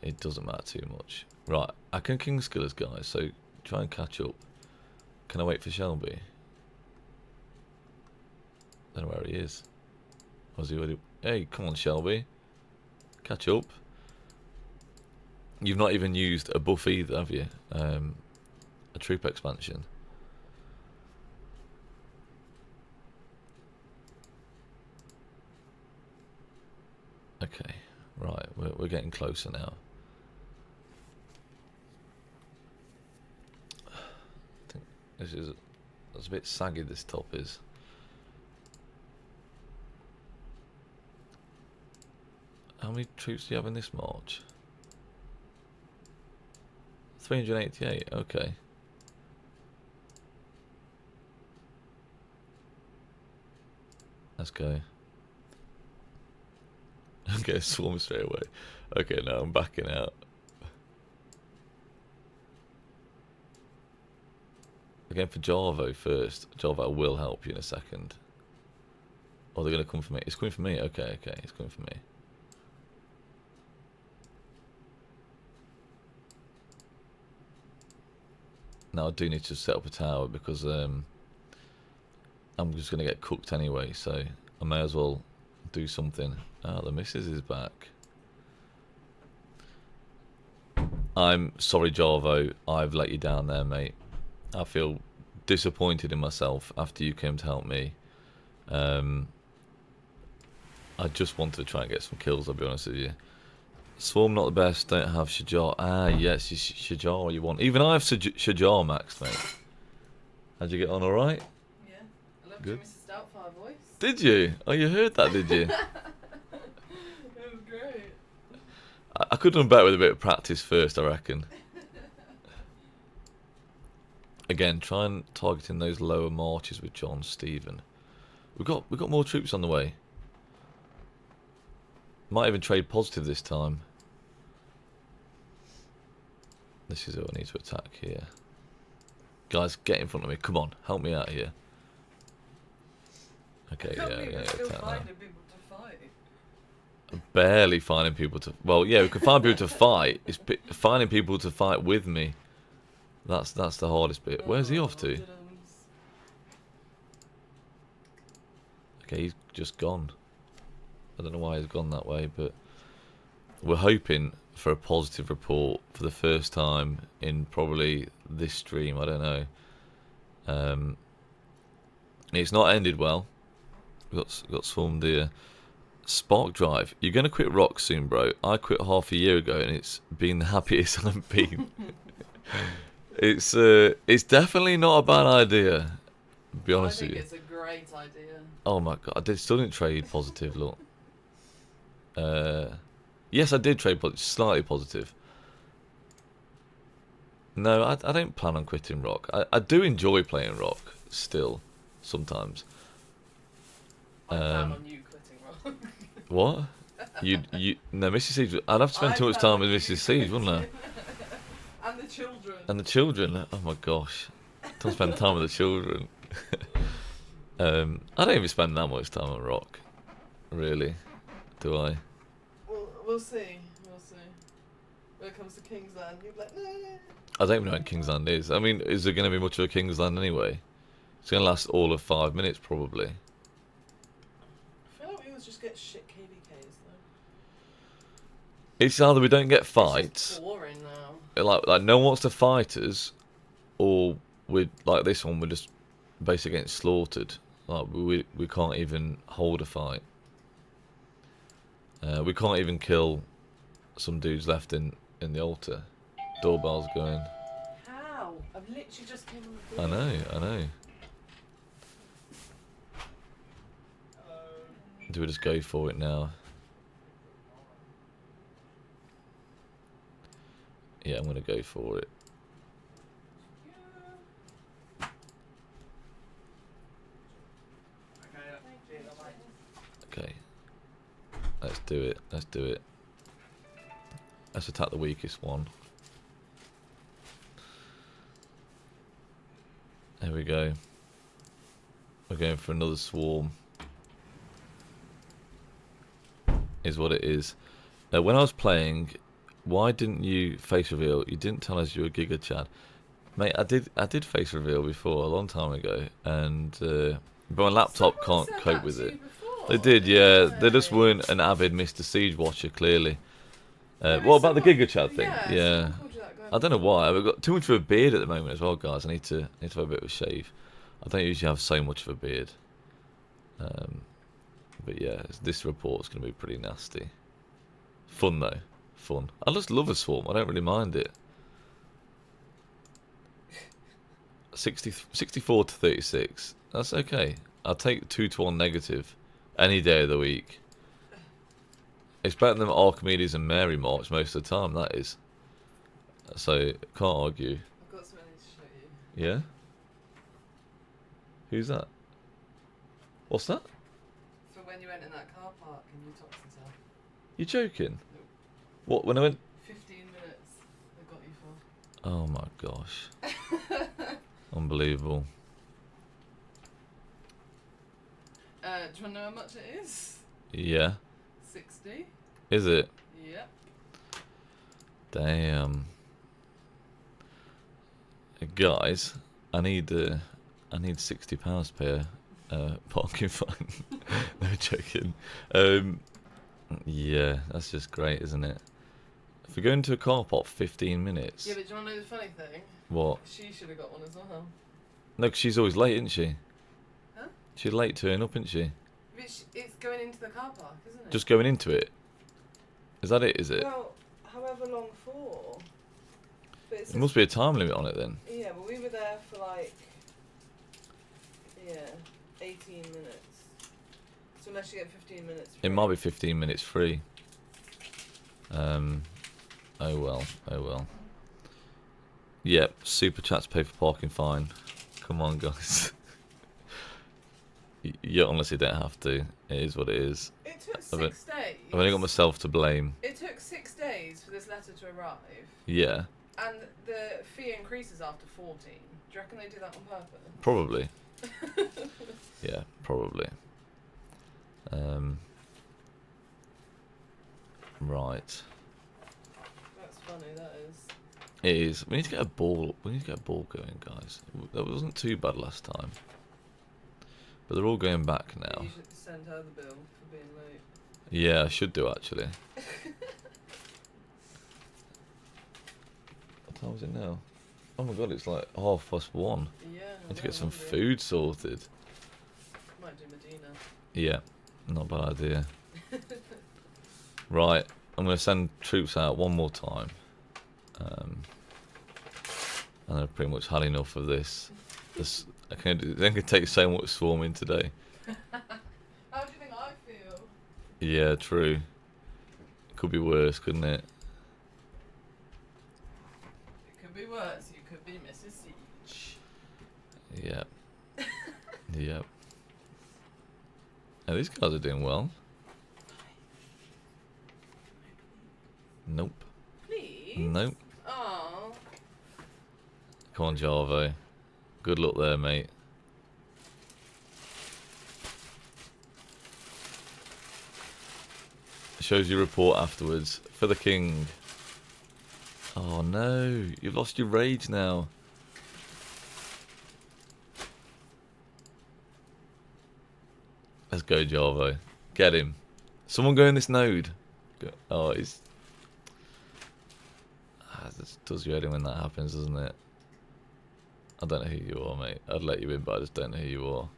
it doesn't matter too much. Right, I can Kingskillers, guys, so try and catch up. Can I wait for Shelby? I don't know where he is. Was he already... Hey, come on, Shelby. Catch up. You've not even used a buff either, have you? A troop expansion. Okay, right, we're getting closer now. I think that's a bit saggy, this top is. How many troops do you have in this march? 388, okay. Let's go. Okay, swarm straight away. Okay, now I'm backing out. Again for Jarvo first. Jarvo will help you in a second. Oh, they're going to come for me. It's coming for me. Okay, it's coming for me. Now I do need to set up a tower because I'm just going to get cooked anyway, so I may as well do something. Ah, the missus is back. I'm sorry, Jarvo. I've let you down there, mate. I feel disappointed in myself after you came to help me. I just wanted to try and get some kills, I'll be honest with you. Swarm not the best, don't have Shajar. Ah, yes, Shajar you want. Even I have Shajar max, mate. How'd you get on alright? Yeah, I loved your Mrs. Doubtfire voice. Did you? Oh, you heard that, did you? It was great. I could have done better with a bit of practice first, I reckon. Again, try and targeting those lower marches with John Stephen. We've got more troops on the way. Might even trade positive this time. This is who I need to attack here. Guys, get in front of me. Come on, help me out here. Okay, yeah, still attack finding now. people to fight. I'm barely finding people to... Well, yeah, we can find people to fight. It's finding people to fight with me. That's the hardest bit. Where's he off to? Okay, he's just gone. I don't know why he's gone that way, but we're hoping for a positive report for the first time in probably this stream. I don't know. It's not ended well. We got swarmed here. Spark Drive, you're gonna quit rock soon, bro. I quit half a year ago, and it's been the happiest I've been. It's definitely not a bad idea. To be honest with you. I think it's a great idea. Oh my god, still didn't trade positive. Look. Yes, I did trade slightly positive. No, I don't plan on quitting rock. I do enjoy playing rock still, sometimes. I plan on you quitting rock. What? No, Mrs. Siege. I'd have to spend too much time with Mrs. Siege, wouldn't I? And the children. And the children. Oh my gosh, don't spend time with the children. I don't even spend that much time on rock, really. Do I? We'll see. We'll see. When it comes to Kingsland, you'll be like, no. I don't even know what Kingsland is. I mean, is there going to be much of a Kingsland anyway? It's going to last all of 5 minutes, probably. I feel like we always just get shit KVKs, though. It's either we don't get It's fights, just boring now. like no one wants to fight us, or we like this one, we're just basically getting slaughtered. Like we can't even hold a fight. We can't even kill some dudes left in the altar. Doorbell's going. How? I've literally just came on the I know. Do we just go for it now? Yeah, I'm gonna go for it. Okay. Let's do it. Let's attack the weakest one. There we go. We're going for another swarm. Is what it is. When I was playing, why didn't you face reveal? You didn't tell us you were Giga Chad. Mate, I did face reveal before a long time ago, and but my laptop can't cope with it. They did, yeah. They just weren't an avid Mr. Siege watcher, clearly. What about the Giga Chad thing? Yeah. I don't know why. I've got too much of a beard at the moment as well, guys. I need to have a bit of a shave. I don't usually have so much of a beard. But yeah, this report's going to be pretty nasty. Fun though. Fun. I just love a swarm. I don't really mind it. 64 to 36. That's okay. I'll take 2-1 negative any day of the week. It's better than Archimedes and Mary March most of the time, that is. So, can't argue. I've got something to show you. Yeah? Who's that? What's that? For when you went in that car park and you topped it up. You joking? Nope. What, when I went... 15 minutes they got you for. Oh my gosh. Unbelievable. Do you want to know how much it is? Yeah. 60. Is it? Yep. Damn. Guys, I need £60 to pay a parking fine. No joking. Yeah, that's just great, isn't it? If we go into a car park 15 minutes. Yeah, but do you want to know the funny thing? What? She should have got one as well. No, 'cause she's always late, isn't she? Huh? She's late turning up, isn't she? But it's going into the car park, isn't it? Just going into it. Is that it? Is it? Well, however long for. But There must be a time limit on it then. Yeah, but we were there for like, 18 minutes. So unless you get 15 minutes free. It might be 15 minutes free. Oh well. Yep, super chats pay for parking fine. Come on, guys. You honestly don't have to. It is what it is. It took 6 days. I've only got myself to blame. It took 6 days for this letter to arrive. Yeah, And the fee increases after 14. Do you reckon they do that on purpose? probably. Yeah, probably. Right. That's funny, that is. It is. We need to get a ball. We need to get a ball going, guys. That wasn't too bad last time. But they're all going back now. You should send her the bill for being late. Yeah, I should do actually. time is it now? Oh my god, it's like 1:30. Yeah. I need to get some hungry. food sorted. Might do Medina. Yeah, not a bad idea. Right, I'm going to send troops out one more time. And I've pretty much had enough of this. I can take so much swarming today. How do you think I feel? Yeah, true. Could be worse, couldn't it? It could be worse. You could be Mrs. Siege. Yep. Yep. Now these guys are doing well. Nope. Please. Nope. Oh. Come on, Jarvo. Good luck there, mate. Shows your report afterwards. For the king. Oh no, you've lost your rage now. Let's go, Jarvo. Get him. Someone go in this node. Oh, he's... This does your head in when that happens, doesn't it? I don't know who you are, mate. I'd let you in, but I just don't know who you are.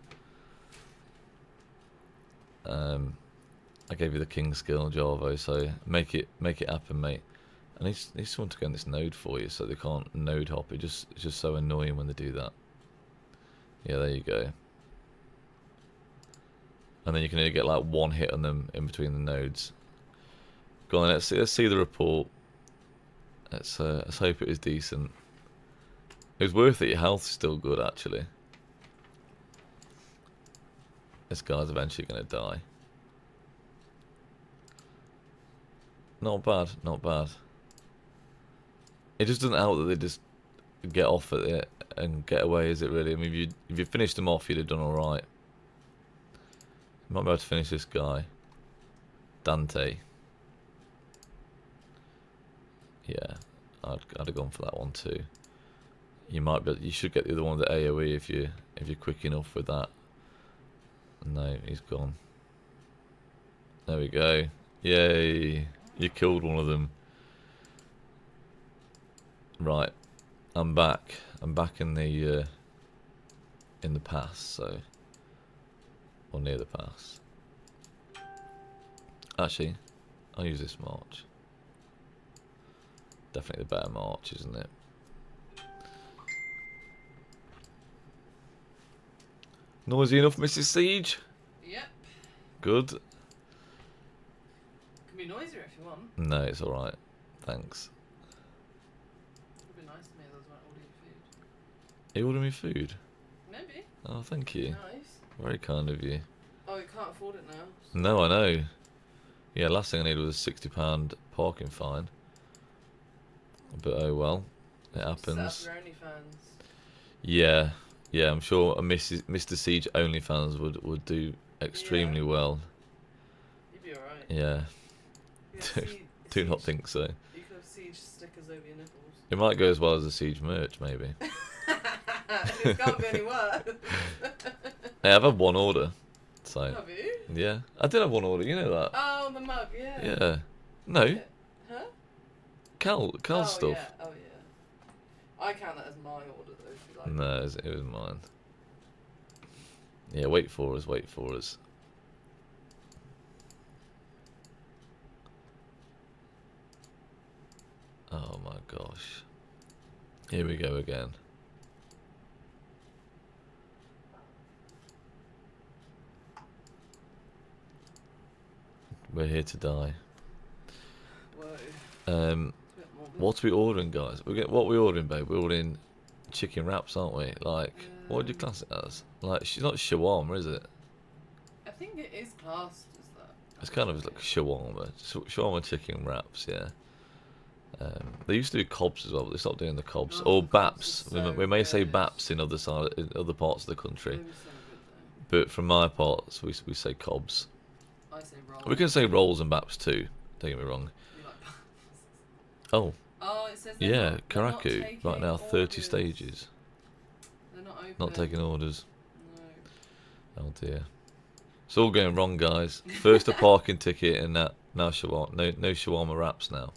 I gave you the king skill, Jarvo, so make it happen, mate. I need someone to go in this node for you, so they can't node hop. It's just so annoying when they do that. Yeah, there you go. And then you can only get like one hit on them in between the nodes. Go on, let's see the report. Let's hope it was decent. It was worth it. Your health's still good, actually. This guy's eventually going to die. Not bad, not bad. It just doesn't help that they just get off at it and get away, is it really? I mean, if you finished them off, you'd have done alright. Might be able to finish this guy. Dante. Yeah, I'd have gone for that one too. You should get the other one with the AoE if you're quick enough with that. No, he's gone. There we go. Yay! You killed one of them. Right, I'm back. I'm back in the pass, so, or near the pass. Actually, I'll use this march. Definitely the better march, isn't it? Noisy enough, Mrs. Siege? Yep. Good. Can be noisier if you want. No, it's alright. Thanks. It'd be nice to me if those weren't ordering food. Are you ordering me food? Maybe. Oh, thank you. Nice. Very kind of you. Oh, you can't afford it now. No, I know. Yeah, last thing I needed was a £60 parking fine. But oh well, it happens. Set up your OnlyFans. Yeah, yeah, I'm sure a Mr. Siege OnlyFans would do extremely well. You'd be alright. Yeah, do not think so. You could have Siege stickers over your nipples. It might go as well as the Siege merch, maybe. It can't be any worse. Hey, I've had one order, so Have you? yeah, I did have one order. You know that? Oh, the mug, yeah. Yeah. No, Huh? Cal Oh, stuff. Yeah. Oh, yeah. I count that as my order, though, if you like. No, it was mine. Yeah, wait for us, wait for us. Oh my gosh. Here we go again. We're here to die. Whoa. What are we ordering, guys? What are we ordering, babe? We're ordering chicken wraps, aren't we? Like, what would you class it as? Like, she's not shawarma, is it? I think it is classed as that. It's kind of like shawarma. Shawarma chicken wraps, yeah. They used to do cobs as well, but they stopped doing the cobs. Oh, Or the cobs baps. are so We may say good. baps in other parts of the country. Those are so good, But from my parts, we say cobs. though. I say roll. We can say rolls and baps too. Don't get me wrong. You like Oh, Oh, it says they're yeah, not, they're not Karaku. taking Right now, 30 orders. stages. They're not open. Not taking orders. No. Oh dear. It's all going wrong, guys. First a parking ticket and now shawarma. No shawarma wraps now.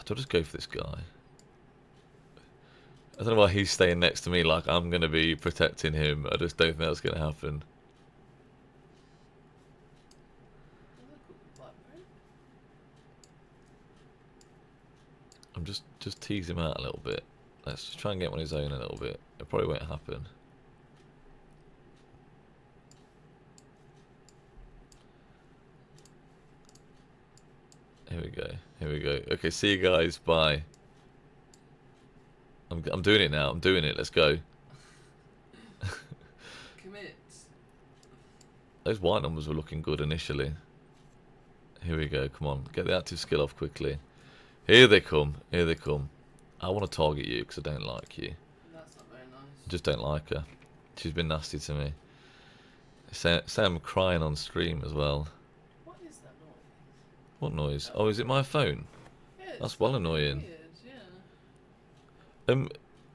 Do I just go for this guy? I don't know why he's staying next to me like I'm going to be protecting him. I just don't think that's going to happen. I'm just tease him out a little bit. Let's just try and get him on his own a little bit. It probably won't happen. Here we go. Here we go. Okay, see you guys. Bye. I'm doing it now. I'm doing it. Let's go. Commit. Those white numbers were looking good initially. Here we go. Come on. Get the active skill off quickly. Here they come. Here they come. I want to target you because I don't like you. That's not very nice. I just don't like her. She's been nasty to me. Say I'm crying on stream as well. What is that noise? What noise? Oh, is it my phone? Yeah, it's That's well fucking annoying. Weird, yeah.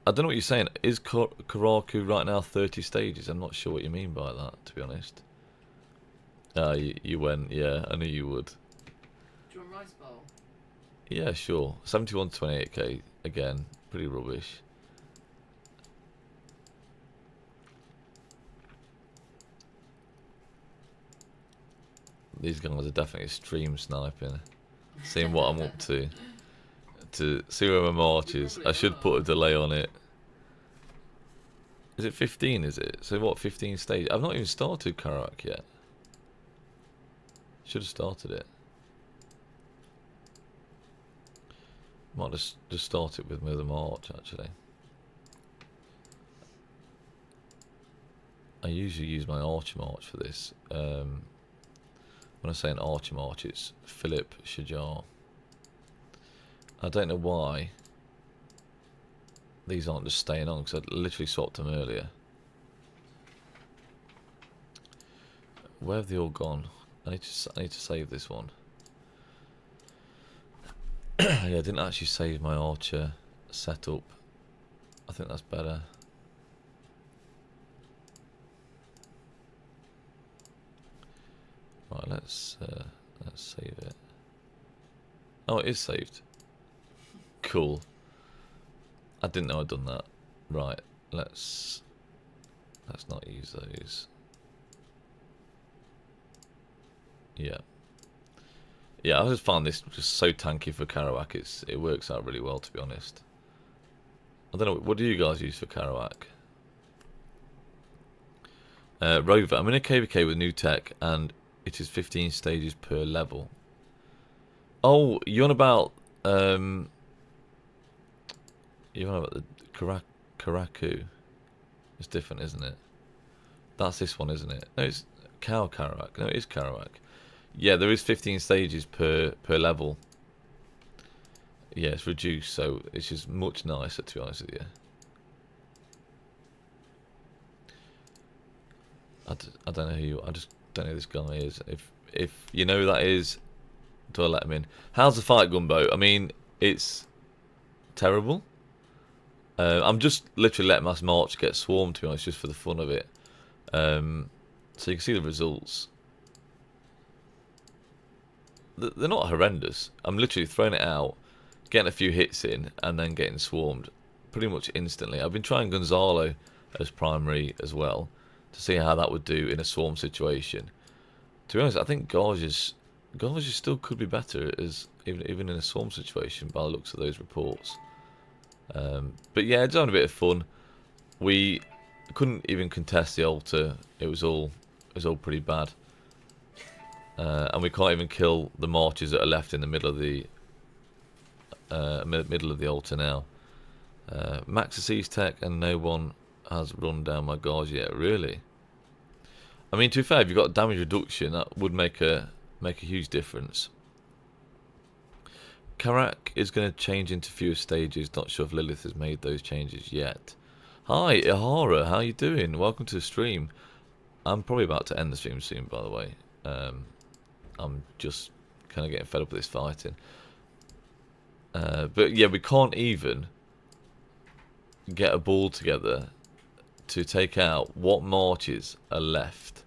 I don't know what you're saying. Is Karaku right now 30 stages? I'm not sure what you mean by that, to be honest. Ah, you went. Yeah, I knew you would. Do you want rice bowl? Yeah, sure. 71 to 28k again. Pretty rubbish. These guys are definitely stream sniping. Seeing what I'm up to. To see where my march is. I should put a delay on it. Is it 15, is it? So what, 15 stages? I've not even started Karak yet. Should have started it. Might just start it with the march, actually. I usually use my Archer March for this. When I say an Archer March, it's Philip Shajar. I don't know why these aren't just staying on, because I literally swapped them earlier. Where have they all gone? I need to save this one. Yeah, I didn't actually save my Archer setup. I think that's better. Right, let's save it. Oh, it is saved. Cool. I didn't know I'd done that. Right, let's not use those. Yeah. Yeah, I just found this just so tanky for Karawak. It works out really well, to be honest. I don't know, what do you guys use for Karawak? Rover, I'm in a KVK with new tech, and it is 15 stages per level. Oh, you're on about the Karaku. It's different, isn't it? That's this one, isn't it? No, it's Karawak. No, it is Karawak. Yeah, there is 15 stages per level. Yeah, it's reduced, so it's just much nicer, to be honest with you. I don't know who you. I just don't know who this guy is. If you know who that is, do I let him in? How's the fight, Gumbo? I mean, it's terrible. I'm just literally letting my march get swarmed, to be honest, just for the fun of it. So you can see the results. They're not horrendous. I'm literally throwing it out, getting a few hits in, and then getting swarmed pretty much instantly. I've been trying Gonzalo as primary as well to see how that would do in a swarm situation. To be honest, I think Gorgeous still could be better as even in a swarm situation by the looks of those reports. But yeah, it's having a bit of fun. We couldn't even contest the altar. It was all pretty bad. And we can't even kill the marches that are left in the middle of the altar now. Max sees tech and no one has run down my guards yet. Really? I mean, to be fair, if you've got damage reduction, that would make a huge difference. Karak is going to change into fewer stages. Not sure if Lilith has made those changes yet. Hi, Ihara. How you doing? Welcome to the stream. I'm probably about to end the stream soon, by the way. I'm just kind of getting fed up with this fighting. But yeah, we can't even get a ball together to take out what marches are left.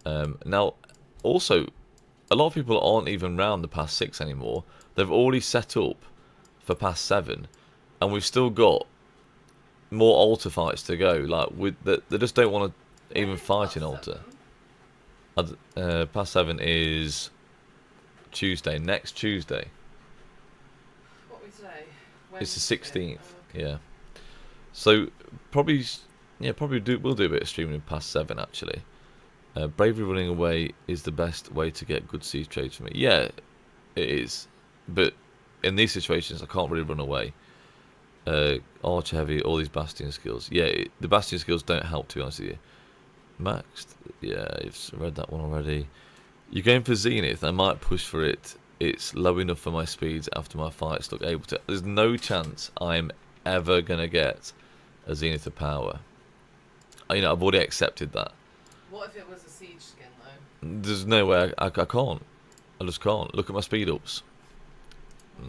Now, also, a lot of people aren't even round the past 6 anymore. they've already set up for past 7, and we've still got more altar fights to go. Like they just don't want to even fight in altar. Past 7 is Tuesday, next Tuesday. What are we today? It's the Wednesday. 16th. Oh, okay. Yeah. So probably we'll do a bit of streaming in past 7 actually. Bravery running away is the best way to get good siege trades for me. Yeah, it is. But in these situations, I can't really run away. Archer heavy, all these bastion skills. Yeah, the bastion skills don't help, to be honest with you. Maxed. Yeah, you've read that one already. You're going for Zenith. I might push for it. It's low enough for my speeds after my fights look able to. There's no chance I'm ever going to get a Zenith of Power. You know, I've already accepted that. What if it was a siege skin though? There's no way I can't. I just can't. Look at my speed ups.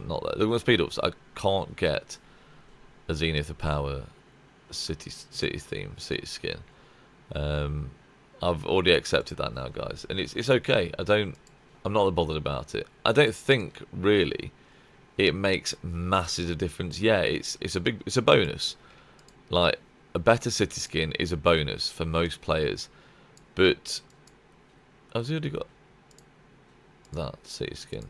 Not that. Look at my speed ups. I can't get a Zenith of Power city theme, city skin. I've already accepted that now, guys, and it's okay. I'm not bothered about it. I don't think really it makes masses of difference. Yeah, it's a bonus. Like a better city skin is a bonus for most players, but I've already got that city skin.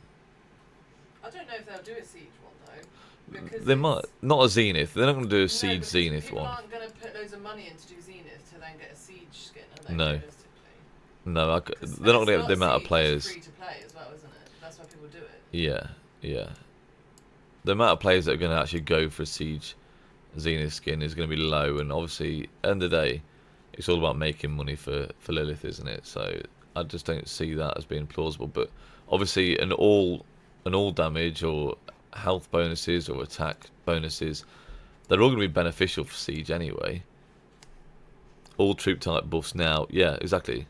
I don't know if they'll do a siege one though. Because They might not a Zenith. They're not going to do a No, siege because Zenith people one. aren't going to put loads of money in to do Zenith to then get a siege skin, are they? No. Realistically? No, 'Cause they're not going it's to get the amount of Siege, players. it's free to play as well, isn't it? That's why people do it. Yeah. The amount of players that are going to actually go for a siege Zenith skin is going to be low, and obviously, end of the day, it's all about making money for Lilith, isn't it? So I just don't see that as being plausible. But obviously, an all damage or health bonuses or attack bonuses, they're all going to be beneficial for siege anyway. All troop type buffs now, yeah, exactly.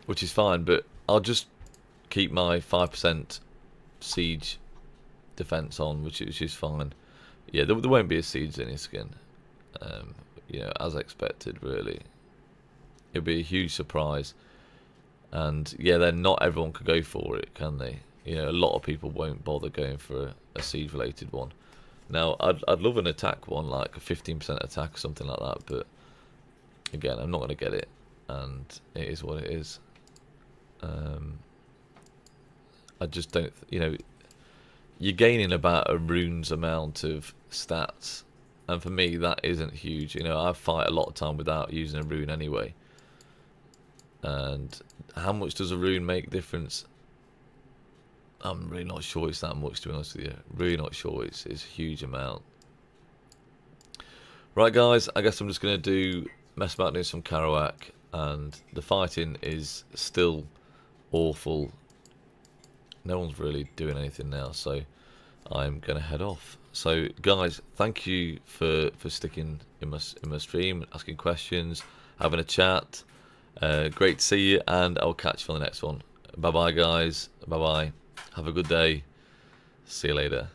Which is fine, but I'll just keep my 5% siege defense on, which is fine. Yeah, there won't be a siege in his skin. You know, as expected, really. It'll be a huge surprise. And yeah, then not everyone could go for it, can they? You know, a lot of people won't bother going for a siege related one. Now, I'd love an attack one, like a 15% attack or something like that, but again, I'm not going to get it, and it is what it is. I just don't, you know, you're gaining about a rune's amount of stats, and for me, that isn't huge. You know, I fight a lot of time without using a rune anyway. And how much does a rune make difference? I'm really not sure it's that much, to be honest with you. Really not sure it's a huge amount. Right, guys, I guess I'm just going to mess about doing some Kerouac, and the fighting is still awful. No one's really doing anything now, so I'm going to head off. So, guys, thank you for sticking in my stream, asking questions, having a chat. Great to see you, and I'll catch you on the next one. Bye-bye, guys. Bye-bye. Have a good day. See you later.